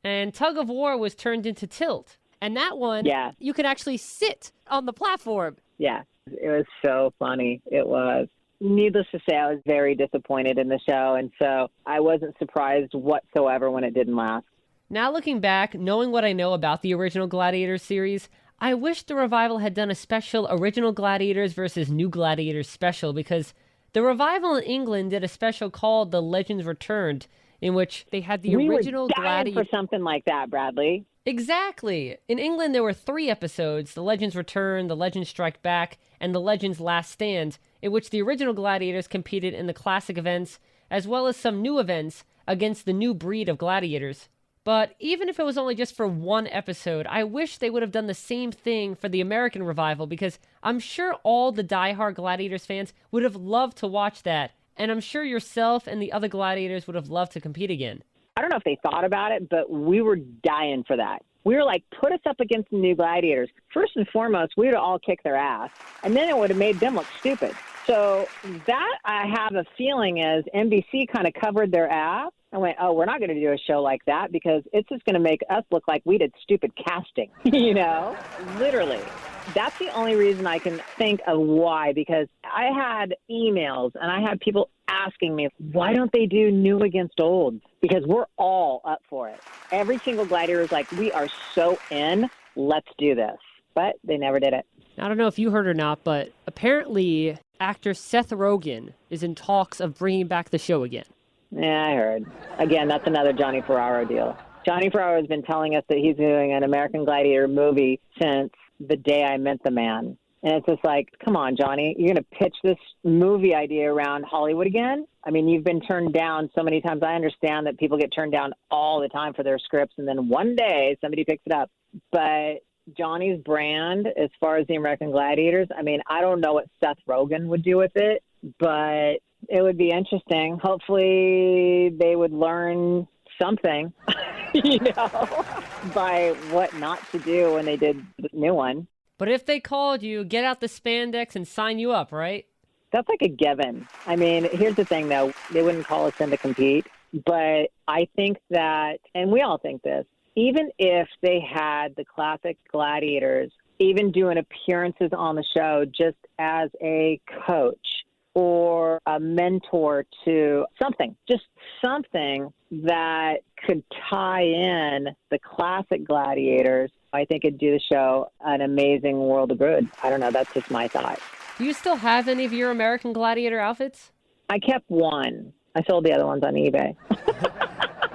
S2: And Tug of War was turned into Tilt. And that one, yeah, you could actually sit on the platform.
S6: Yeah, it was so funny. It was. Needless to say, I was very disappointed in the show, and so I wasn't surprised whatsoever when it didn't last.
S2: Now looking back, knowing what I know about the original Gladiators series, I wish the Revival had done a special Original Gladiators versus New Gladiators special, because the Revival in England did a special called The Legends Returned, in which they had the original Gladiator
S6: for something like that, Bradley.
S2: Exactly. In England, there were 3 episodes, The Legends Return, The Legends Strike Back, and The Legends Last Stand, in which the original Gladiators competed in the classic events, as well as some new events against the new breed of gladiators. But even if it was only just for 1 episode, I wish they would have done the same thing for the American Revival, because I'm sure all the diehard Gladiators fans would have loved to watch that, and I'm sure yourself and the other Gladiators would have loved to compete again.
S6: I don't know if they thought about it, but we were dying for that. We were like, put us up against the new Gladiators. First and foremost, we would all kick their ass, and then it would have made them look stupid. So that, I have a feeling, is NBC kind of covered their ass I went, oh, we're not going to do a show like that because it's just going to make us look like we did stupid casting, literally. That's the only reason I can think of why, because I had emails and I had people asking me, why don't they do new against old? Because we're all up for it. Every single Gladiator is like, we are so in, let's do this. But they never did it.
S2: I don't know if you heard or not, but apparently actor Seth Rogen is in talks of bringing back the show again.
S6: Yeah, I heard. Again, that's another Johnny Ferraro deal. Johnny Ferraro has been telling us that he's doing an American Gladiator movie since the day I met the man. And it's just like, come on, Johnny, you're going to pitch this movie idea around Hollywood again? I mean, you've been turned down so many times. I understand that people get turned down all the time for their scripts, and then one day somebody picks it up. But Johnny's brand, as far as the American Gladiators, I mean, I don't know what Seth Rogen would do with it, but it would be interesting. Hopefully they would learn something, by what not to do when they did the new one.
S2: But if they called you, get out the spandex and sign you up, right?
S6: That's like a given. I mean, here's the thing, though. They wouldn't call us in to compete. But I think that, and we all think this, even if they had the classic Gladiators even doing appearances on the show just as a coach or a mentor to something, just something that could tie in the classic Gladiators, I think it'd do the show an amazing world of good. I don't know. That's just my thought.
S2: Do you still have any of your American Gladiator outfits?
S6: I kept one. I sold the other ones on eBay.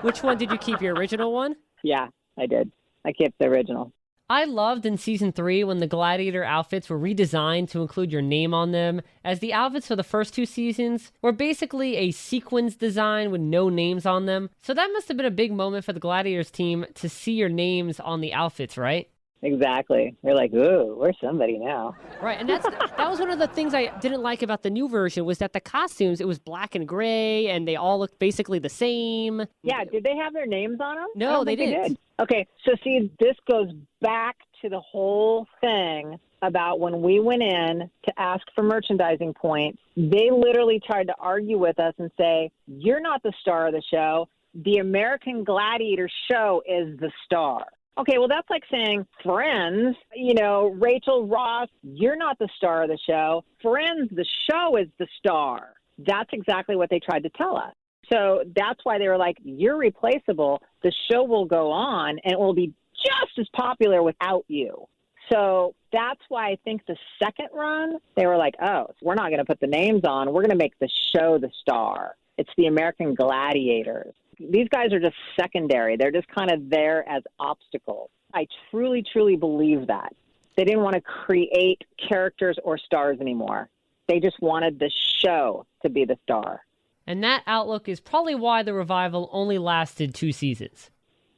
S2: Which one did you keep? Your original one?
S6: Yeah, I did. I kept the original.
S2: I loved in Season 3 when the Gladiator outfits were redesigned to include your name on them, as the outfits for the first 2 seasons were basically a sequins design with no names on them. So that must have been a big moment for the Gladiators team to see your names on the outfits, right?
S6: Exactly. You're like, ooh, we're somebody now.
S2: Right, and that was one of the things I didn't like about the new version, was that the costumes, it was black and gray, and they all looked basically the same.
S6: Yeah, did they have their names on them?
S2: No, they didn't.
S6: Did. Okay, so see, this goes back to the whole thing about when we went in to ask for merchandising points. They literally tried to argue with us and say, you're not the star of the show. The American Gladiator show is the star. Okay, well, that's like saying, Friends, Rachel Ross, you're not the star of the show. Friends, the show is the star. That's exactly what they tried to tell us. So that's why they were like, you're replaceable. The show will go on, and it will be just as popular without you. So that's why I think the second run, they were like, oh, we're not going to put the names on. We're going to make the show the star. It's the American Gladiators. These guys are just secondary. They're just kind of there as obstacles. I truly, truly believe that. They didn't want to create characters or stars anymore. They just wanted the show to be the star.
S2: And that outlook is probably why the revival only lasted 2 seasons.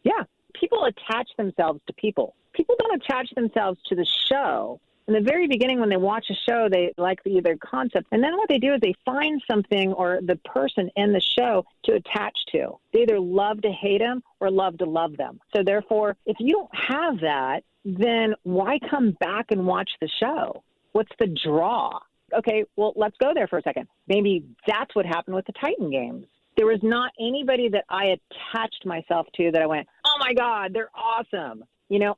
S6: Yeah. People attach themselves to people. People don't attach themselves to the show. In the very beginning, when they watch a show, they like either concept. And then what they do is they find something or the person in the show to attach to. They either love to hate them or love to love them. So therefore, if you don't have that, then why come back and watch the show? What's the draw? Okay, well, let's go there for a second. Maybe that's what happened with the Titan games. There was not anybody that I attached myself to that I went, oh, my God, they're awesome.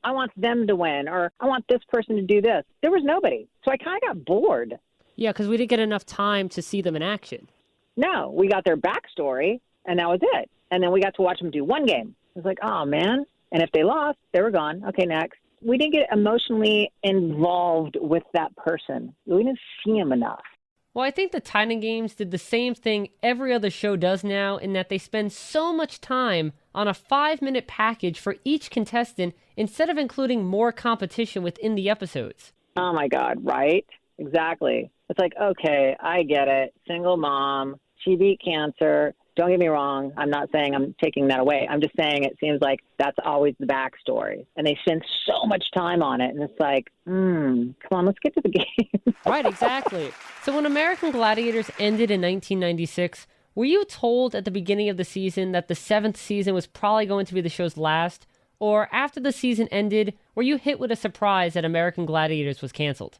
S6: I want them to win, or I want this person to do this. There was nobody. So I kind of got bored.
S2: Yeah, because we didn't get enough time to see them in action.
S6: No, we got their backstory, and that was it. And then we got to watch them do one game. It was like, oh, man. And if they lost, they were gone. Okay, next. We didn't get emotionally involved with that person. We didn't see them enough.
S2: Well, I think the Titan games did the same thing every other show does now, in that they spend so much time on a 5-minute package for each contestant instead of including more competition within the episodes.
S6: Oh, my God, right? Exactly. It's like, okay, I get it. Single mom, she beat cancer. Don't get me wrong. I'm not saying I'm taking that away. I'm just saying it seems like that's always the backstory. And they spend so much time on it. And it's like, come on, let's get to the game.
S2: Right, exactly. So when American Gladiators ended in 1996, were you told at the beginning of the season that the 7th season was probably going to be the show's last? Or after the season ended, were you hit with a surprise that American Gladiators was canceled?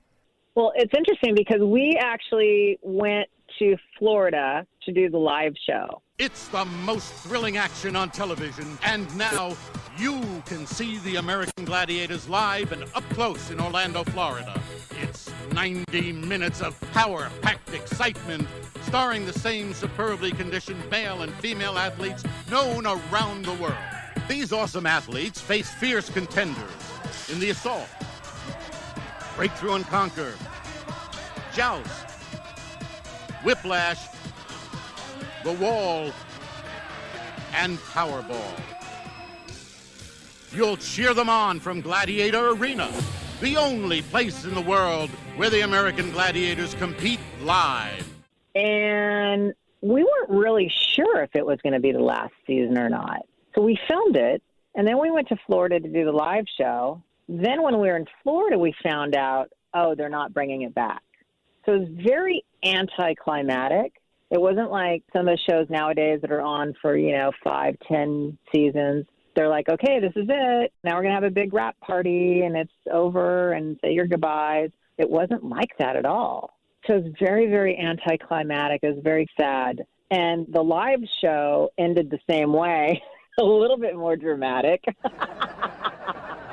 S6: Well, it's interesting because we actually went to Florida to do the live show.
S13: It's the most thrilling action on television, and now you can see the American Gladiators live and up close in Orlando, Florida. It's 90 minutes of power-packed excitement, starring the same superbly conditioned male and female athletes known around the world. These awesome athletes face fierce contenders in the assault, breakthrough and conquer, joust, whiplash, the wall, and Powerball. You'll cheer them on from Gladiator Arena, the only place in the world where the American Gladiators compete live.
S6: And we weren't really sure if it was going to be the last season or not. So we filmed it, and then we went to Florida to do the live show. Then when we were in Florida, we found out, oh, they're not bringing it back. So it was very anticlimactic. It wasn't like some of the shows nowadays that are on for, 5, 10 seasons. They're like, okay, this is it. Now we're going to have a big wrap party and it's over and say your goodbyes. It wasn't like that at all. So it was very, very anticlimactic. It was very sad. And the live show ended the same way, a little bit more dramatic.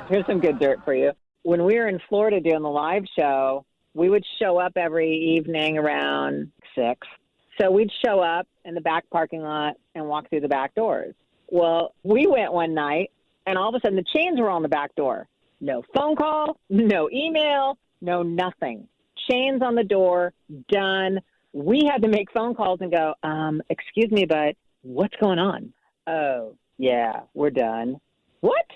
S6: Here's some good dirt for you. When we were in Florida doing the live show, we would show up every evening around 6. So we'd show up in the back parking lot and walk through the back doors. Well, we went one night, and all of a sudden the chains were on the back door. No phone call, no email, no nothing. Chains on the door, done. We had to make phone calls and go, excuse me, but what's going on? Oh, yeah, we're done. What?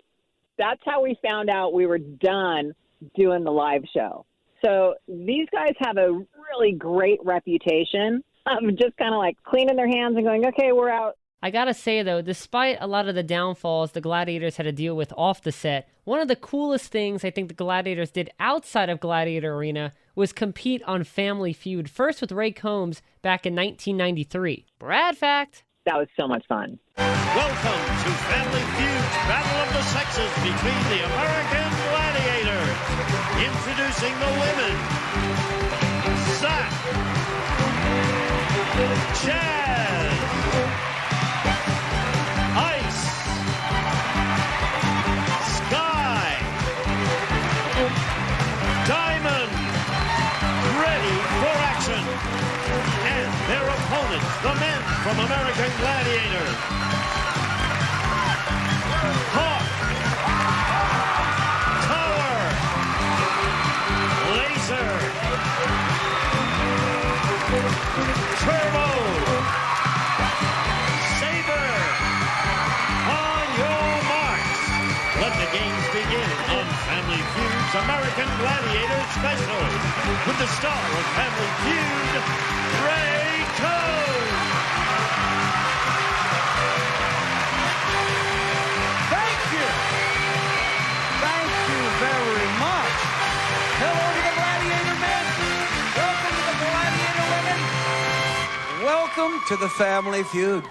S6: That's how we found out we were done doing the live show. So these guys have a really great reputation of just kind of like cleaning their hands and going, okay, we're out.
S2: I gotta say though, despite a lot of the downfalls the Gladiators had to deal with off the set, one of the coolest things I think the Gladiators did outside of Gladiator Arena was compete on Family Feud, first with Ray Combs back in 1993. Brad fact.
S6: That was so much fun.
S10: Welcome to Family Feud's Battle of the Sexes between the American Gladiators. Introducing the women. Zach. Chaz. Ice. Sky. Diamond. Ready for action. And their opponents, the men from American Gladiators. Hawk. Tower. Laser. Turbo. Saber. On your marks. Let the games begin on Family Feud's American Gladiator Special with the star of Family Feud, Ray Combs.
S14: Thank you. Thank you very much. Hello to the Gladiator men. Welcome to the Gladiator women. Welcome to the Family Feud.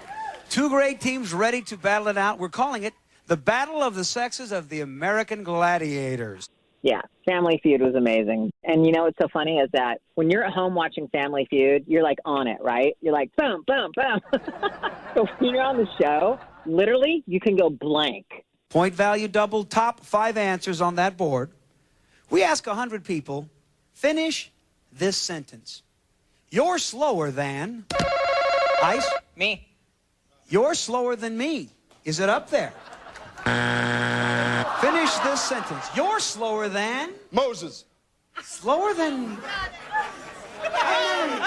S14: Two great teams ready to battle it out. We're calling it the Battle of the Sexes of the American Gladiators.
S6: Yeah, Family Feud was amazing. And what's so funny is that when you're at home watching Family Feud, you're like on it, right? You're like, boom, boom, boom. So when you're on the show, literally, you can go blank.
S14: Point value double, top 5 answers on that board. We ask 100 people, finish this sentence. You're slower than... Ice?
S15: Me.
S14: You're slower than me. Is it up there? Finish this sentence. You're slower than...
S12: Moses.
S14: Slower than...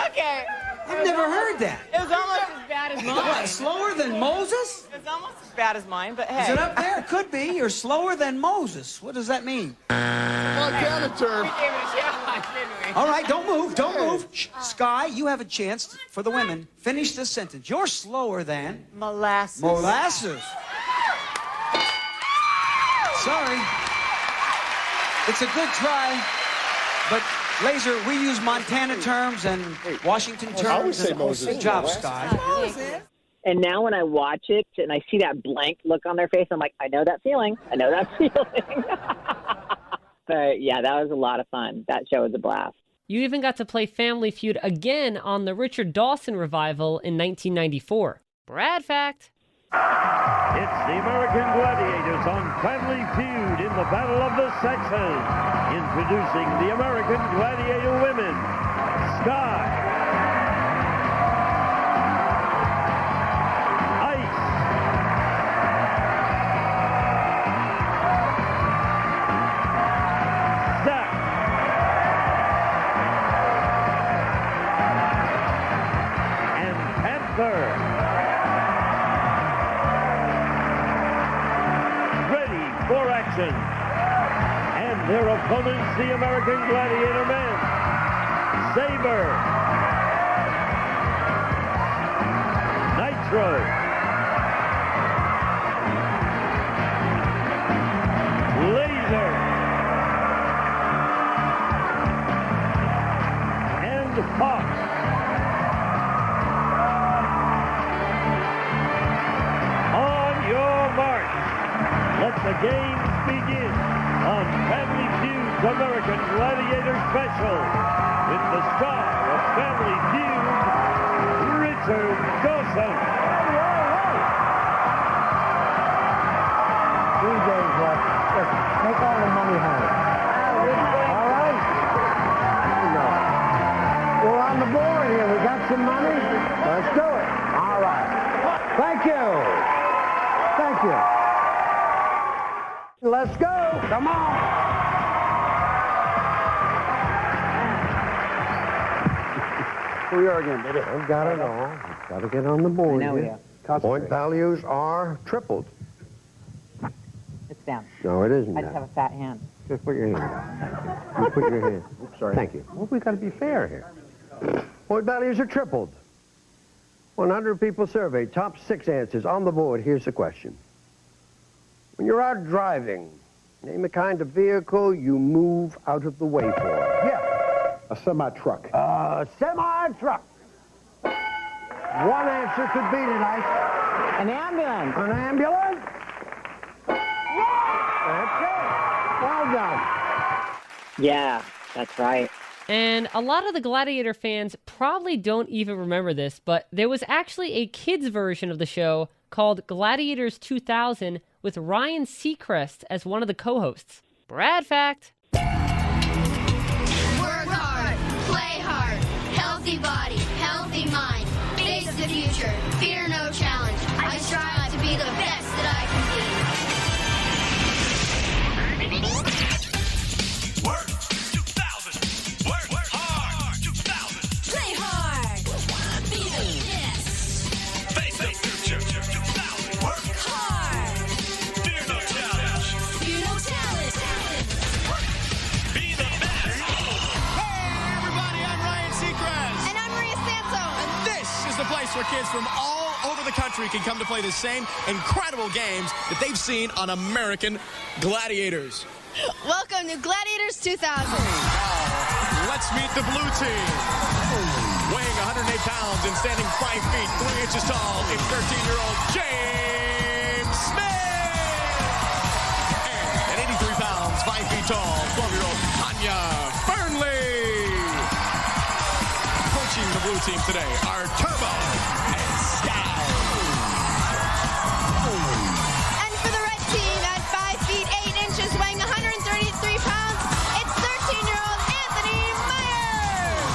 S15: Okay.
S14: I've never heard that.
S15: It was almost as bad as mine.
S14: What, slower than Moses?
S15: It was almost as bad as mine, but hey.
S14: Is it up there? It could be. You're slower than Moses. What does that mean?
S12: Well, counter term.
S15: We gave it a shot, didn't we?
S14: All right, don't move. Don't move. Shh. Sky, you have a chance for the women. Finish this sentence. You're slower than...
S15: Molasses.
S14: Molasses. Sorry. It's a good try, but Laser, we use Montana terms and Washington terms.
S12: I would say
S14: and
S12: Moses.
S14: Good job, Sky.
S6: And now when I watch it and I see that blank look on their face, I'm like, I know that feeling. I know that feeling. But yeah, that was a lot of fun. That show was a blast.
S2: You even got to play Family Feud again on the Richard Dawson revival in 1994. Brad Fact.
S16: It's the American Gladiators on Family Feud in the Battle of the Sexes. Introducing the American Gladiator women, Sky, Ice, Zach, and Panther. For action. And their opponents, the American Gladiator men, Saber, Nitro, Laser, and Fox. On your mark. Let the games begin on Family Feud's American Gladiator Special with the star of Family Feud, Richard Dawson.
S17: Three days left. Just take all the money home. All right? We're on the board here. We got some money. Let's do it. All right. Thank you. Thank you. Let's go. Come on. Here we are again, baby. I've got it all. Got to get on the board.
S5: I know we
S17: here.
S5: do.
S17: Point values are tripled.
S5: It's down.
S17: No, it isn't.
S5: I just have a fat hand.
S17: Just put your hand down. You put your hand. Oops, sorry. Thank you. Well, we've got to be fair here. Point values are tripled. 100 people surveyed. Top 6 answers on the board. Here's the question. When you're out driving, name the kind of vehicle you move out of the way for. Yeah.
S12: A semi-truck.
S17: A semi-truck. One answer could be tonight.
S5: An ambulance.
S17: An ambulance? That's it. Well done.
S6: Yeah, that's right.
S2: And a lot of the Gladiator fans probably don't even remember this, but there was actually a kids version of the show called Gladiators 2000 with Ryan Seacrest as one of the co-hosts. Brad Fact.
S18: Work hard, play hard, healthy body, healthy mind, face the future, fear no challenge. I strive to be the best that I can be.
S3: Work 2000. Work hard 2000.
S18: Play hard, be the best.
S3: Face the future 2000. Work
S18: Hard,
S3: fear no challenge.
S18: fear no challenge.
S3: Be the best.
S14: Hey, everybody, I'm Ryan Seacrest.
S18: And I'm Maria Santo.
S14: And this is the place where kids from all over the country can come to play the same incredible games that they've seen on American Gladiators.
S18: Welcome to Gladiators 2000.
S14: Let's meet the blue team. Weighing 108 pounds and standing 5 feet 3 inches tall is 13-year-old James Smith. And at 83 pounds, 5 feet tall, 12-year-old Tanya Burnley. Coaching the blue team today are Turbo and Sky.
S18: And for the red team at 5 feet 8 inches, weighing 133 pounds, it's 13-year-old Anthony Myers.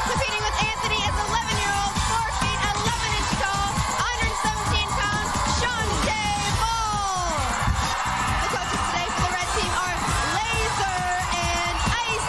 S18: Competing with Anthony is 11-year-old, 4 feet 11 inches tall, 117 pounds, Sean J. Ball. The coaches today for the red team are Laser and Ice.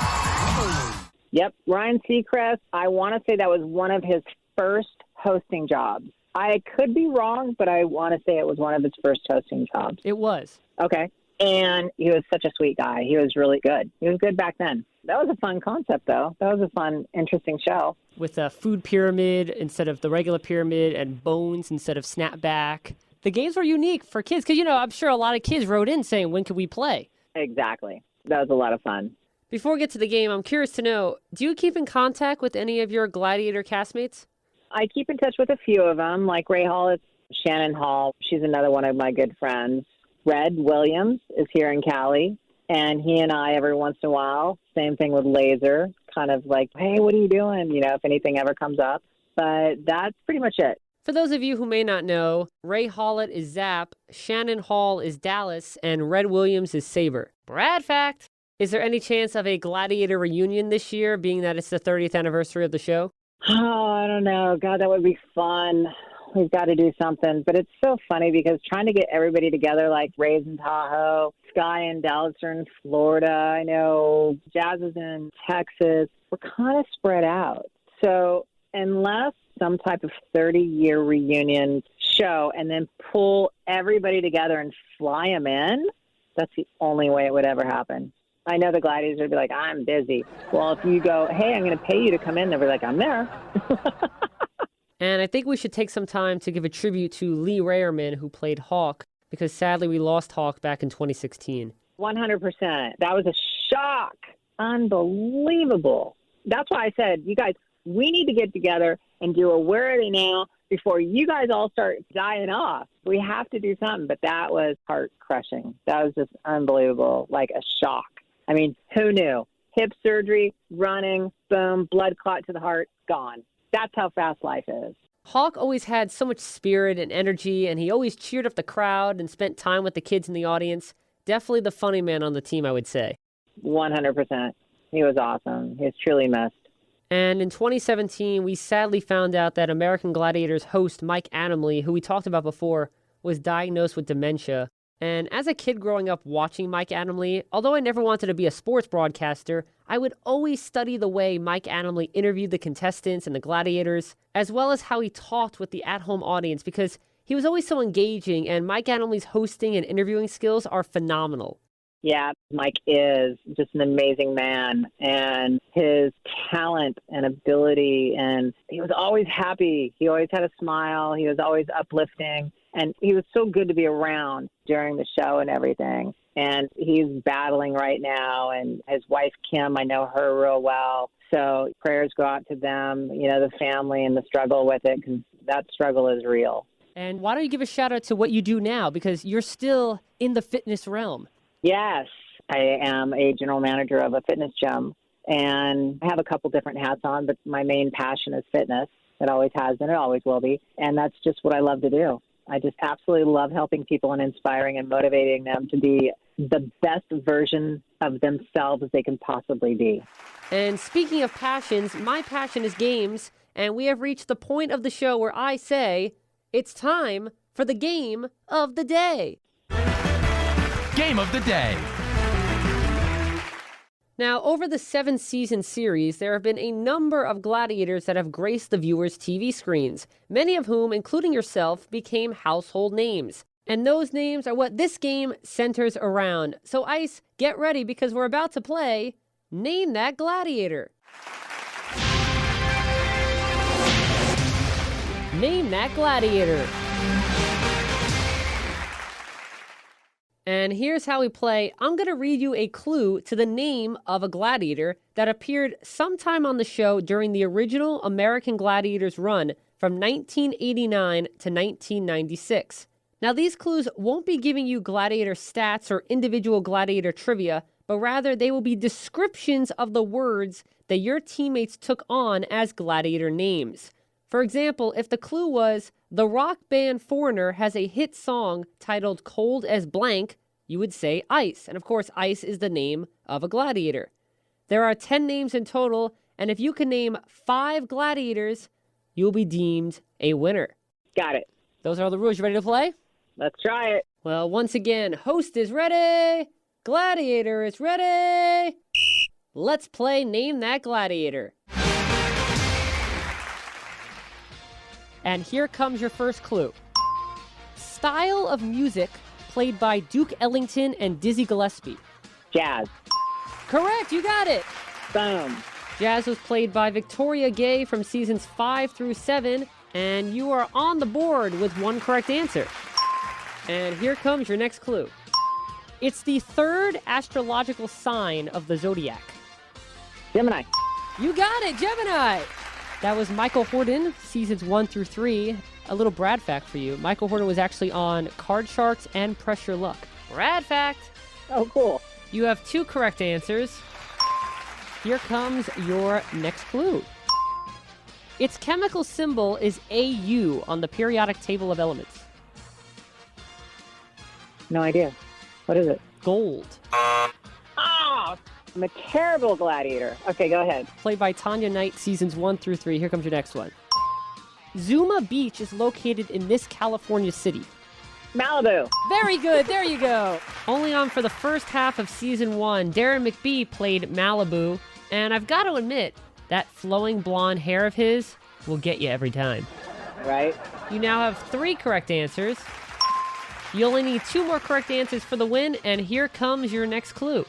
S6: Yep, Ryan Seacrest, I want to say that was one of his first hosting jobs. I could be wrong, but I want to say it was one of his first hosting jobs.
S2: It was.
S6: Okay. And he was such a sweet guy. He was really good. He was good back then. That was a fun concept, though. That was a fun, interesting show.
S2: With a food pyramid instead of the regular pyramid and bones instead of snapback. The games were unique for kids because, I'm sure a lot of kids wrote in saying, when could we play?
S6: Exactly. That was a lot of fun.
S2: Before we get to the game, I'm curious to know, do you keep in contact with any of your Gladiator castmates?
S6: I keep in touch with a few of them, like Ray Hall, it's Shannon Hall. She's another one of my good friends. Red Williams is here in Cali, and he and I, every once in a while, same thing with Laser, kind of like, hey, what are you doing? If anything ever comes up. But that's pretty much it.
S2: For those of you who may not know, Ray Hallett is Zap, Shannon Hall is Dallas, and Red Williams is Saber. Brad fact! Is there any chance of a Gladiator reunion this year, being that it's the 30th anniversary of the show?
S6: Oh, I don't know. God, that would be fun. We've got to do something. But it's so funny because trying to get everybody together, like Ray's in Tahoe, Sky and Dallas are in Florida. I know Jazz is in Texas. We're kind of spread out. So unless some type of 30-year reunion show and then pull everybody together and fly them in, that's the only way it would ever happen. I know the Gladiators would be like, I'm busy. Well, if you go, hey, I'm going to pay you to come in, they'll be like, I'm there.
S2: And I think we should take some time to give a tribute to Lee Rayerman, who played Hawk, because sadly we lost Hawk back in 2016.
S6: 100%. That was a shock. Unbelievable. That's why I said, you guys, we need to get together and do a Where Are They Now before you guys all start dying off. We have to do something, but that was heart-crushing. That was just unbelievable, like a shock. I mean, who knew? Hip surgery, running, boom, blood clot to the heart, gone. That's how fast life is.
S2: Hawk always had so much spirit and energy, and he always cheered up the crowd and spent time with the kids in the audience. Definitely the funny man on the team, I would say.
S6: 100%. He was awesome. He was truly missed.
S2: And in 2017, we sadly found out that American Gladiators host Mike Adamle, who we talked about before, was diagnosed with dementia. And as a kid growing up watching Mike Adamle, although I never wanted to be a sports broadcaster, I would always study the way Mike Adamle interviewed the contestants and the Gladiators, as well as how he talked with the at-home audience, because he was always so engaging, and Mike Adamle's hosting and interviewing skills are phenomenal.
S6: Yeah, Mike is just an amazing man, and his talent and ability, and he was always happy. He always had a smile. He was always uplifting, and he was so good to be around during the show and everything. And he's battling right now, and his wife, Kim, I know her real well. So prayers go out to them, you know, the family and the struggle with it, because that struggle is real.
S2: And why don't you give a shout out to what you do now, because you're still in the fitness realm.
S6: Yes, I am a general manager of a fitness gym, and I have a couple different hats on, but my main passion is fitness. It always has been, it always will be, and that's just what I love to do. I just absolutely love helping people and inspiring and motivating them to be the best version of themselves as they can possibly be.
S2: And speaking of passions, my passion is games, and we have reached the point of the show where I say, it's time for the game of the day.
S1: Game of the day.
S2: Now, over the 7-season series, there have been a number of gladiators that have graced the viewers' TV screens, many of whom, including yourself, became household names. And those names are what this game centers around. So, Ice, get ready because we're about to play Name That Gladiator. Name That Gladiator. And here's how we play. I'm going to read you a clue to the name of a gladiator that appeared sometime on the show during the original American Gladiators run from 1989 to 1996. Now, these clues won't be giving you gladiator stats or individual gladiator trivia, but rather they will be descriptions of the words that your teammates took on as gladiator names. For example, if the clue was, the rock band Foreigner has a hit song titled Cold as Blank, you would say Ice. And of course, Ice is the name of a gladiator. There are 10 names in total, and if you can name 5 gladiators, you'll be deemed a winner.
S6: Got it.
S2: Those are the rules. You ready to play?
S6: Let's try it.
S2: Well, once again, host is ready. Gladiator is ready. Let's play Name That Gladiator. And here comes your first clue. Style of music played by Duke Ellington and Dizzy Gillespie.
S6: Jazz.
S2: Correct, you got it.
S6: Boom.
S2: Jazz was played by Victoria Gay from seasons 5 through 7, and you are on the board with one correct answer. And here comes your next clue. It's the 3rd astrological sign of the zodiac.
S6: Gemini.
S2: You got it, Gemini. That was Michael Horton, seasons 1 through 3. A little Brad fact for you. Michael Horton was actually on Card Sharks and Pressure Luck. Brad fact.
S6: Oh, cool.
S2: You have 2 correct answers. Here comes your next clue. Its chemical symbol is AU on the periodic table of elements.
S6: No idea. What is it?
S2: Gold.
S6: Oh, I'm a terrible gladiator. Okay, go ahead.
S2: Played by Tanya Knight, seasons 1 through 3. Here comes your next one. Zuma Beach is located in this California city.
S6: Malibu.
S2: Very good. There you go. Only on for the first half of season 1, Darren McBee played Malibu, and I've got to admit, that flowing blonde hair of his will get you every time.
S6: Right.
S2: You now have 3 correct answers. You only need 2 more correct answers for the win, and here comes your next clue.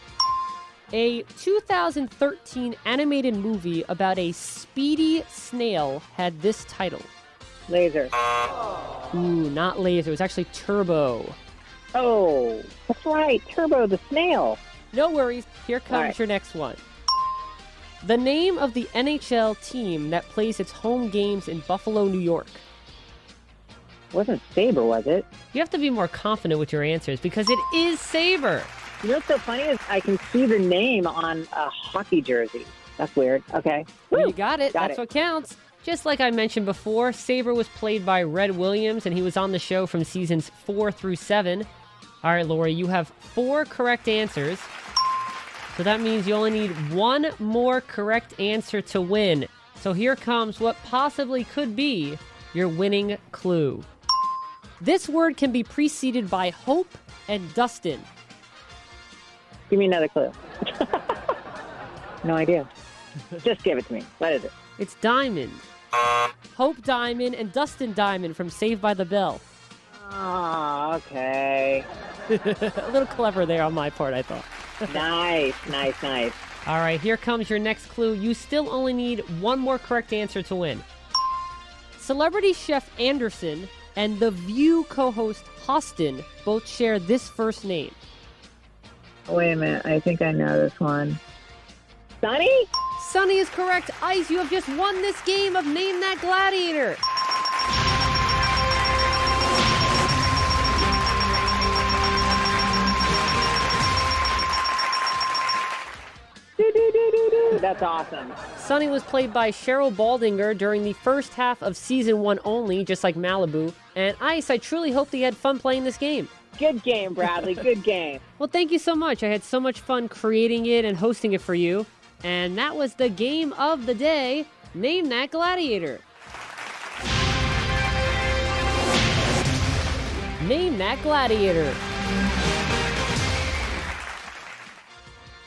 S2: A 2013 animated movie about a speedy snail had this title.
S6: Laser.
S2: Ooh, not Laser. It was actually Turbo.
S6: Oh, that's right. Turbo the snail.
S2: No worries. Here comes your next one. The name of the NHL team that plays its home games in Buffalo, New York.
S6: Wasn't Sabre, was it?
S2: You have to be more confident with your answers because it is Sabre.
S6: You know what's so funny is I can see the name on a hockey jersey. That's weird. Okay.
S2: Well, you got it. That's what counts. Just like I mentioned before, Sabre was played by Red Williams, and he was on the show from seasons 4 through 7. All right, Lori, you have 4 correct answers. So that means you only need 1 more correct answer to win. So here comes what possibly could be your winning clue. This word can be preceded by Hope and Dustin.
S6: Give me another clue. No idea. Just give it to me. What is it?
S2: It's Diamond. Hope Diamond and Dustin Diamond from Saved by the Bell.
S6: Oh, okay.
S2: A little clever there on my part, I thought.
S6: Nice.
S2: All right, here comes your next clue. You still only need 1 more correct answer to win. Celebrity chef Anderson and The View co-host Hostin both share this first name.
S6: Wait a minute. I think I know this one. Sonny?
S2: Sonny is correct. Ice, you have just won this game of Name That Gladiator.
S6: That's awesome.
S2: Sonny was played by Cheryl Baldinger during the first half of season 1 only, just like Malibu. And Ice, I truly hope that you had fun playing this game.
S6: Good game, Bradley. Good game.
S2: Well, thank you so much. I had so much fun creating it and hosting it for you. And that was the game of the day, Name That Gladiator. Name That Gladiator.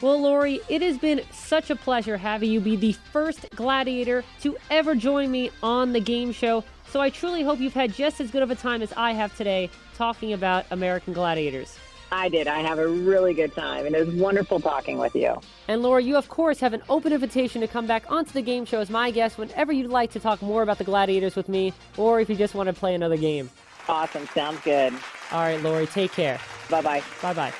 S2: Well, Lori, it has been such a pleasure having you be the first gladiator to ever join me on the game show. So I truly hope you've had just as good of a time as I have today talking about American Gladiators.
S6: I did. I have a really good time, and it was wonderful talking with you.
S2: And Laura, you of course have an open invitation to come back onto the game show as my guest whenever you'd like to talk more about the Gladiators with me, or if you just want to play another game.
S6: Awesome. Sounds good.
S2: All right, Lori, take care.
S6: Bye-bye.
S2: Bye-bye.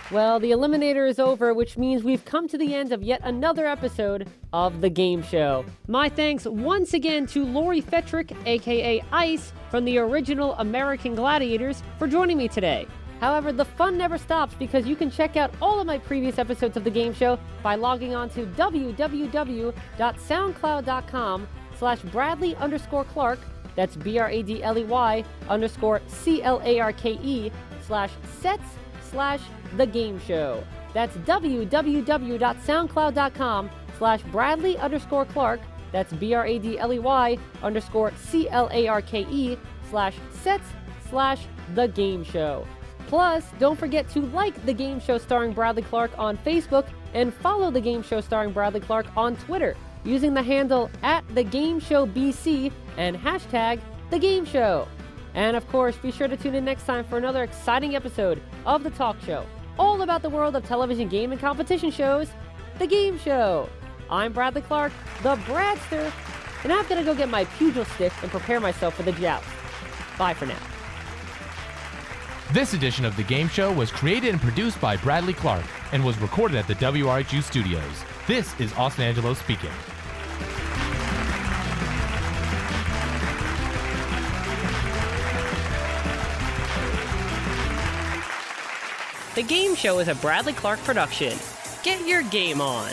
S2: Well, the Eliminator is over, which means we've come to the end of yet another episode of The Game Show. My thanks once again to Lori Fetrick, a.k.a. Ice, from the original American Gladiators, for joining me today. However, the fun never stops because you can check out all of my previous episodes of The Game Show by logging on to www.soundcloud.com/Bradley_Clark, that's BRADLEY_CLARKE/sets/The Game Show. That's www.soundcloud.com/Bradley_Clark, that's BRADLEY_CLARKE/sets/The Game Show. Plus, don't forget to like The Game Show starring Bradley Clark on Facebook and follow The Game Show starring Bradley Clark on Twitter using the handle @TheGameShowBC and #TheGameShow. And of course, be sure to tune in next time for another exciting episode of The Talk Show, all about the world of television game and competition shows, The Game Show. I'm Bradley Clark, the Bradster, and I'm going to go get my pugil stick and prepare myself for the joust. Bye for now.
S1: This edition of The Game Show was created and produced by Bradley Clark and was recorded at the WRHU studios. This is Austin Angelo speaking.
S2: The Game Show is a Bradley Clark production. Get your game on.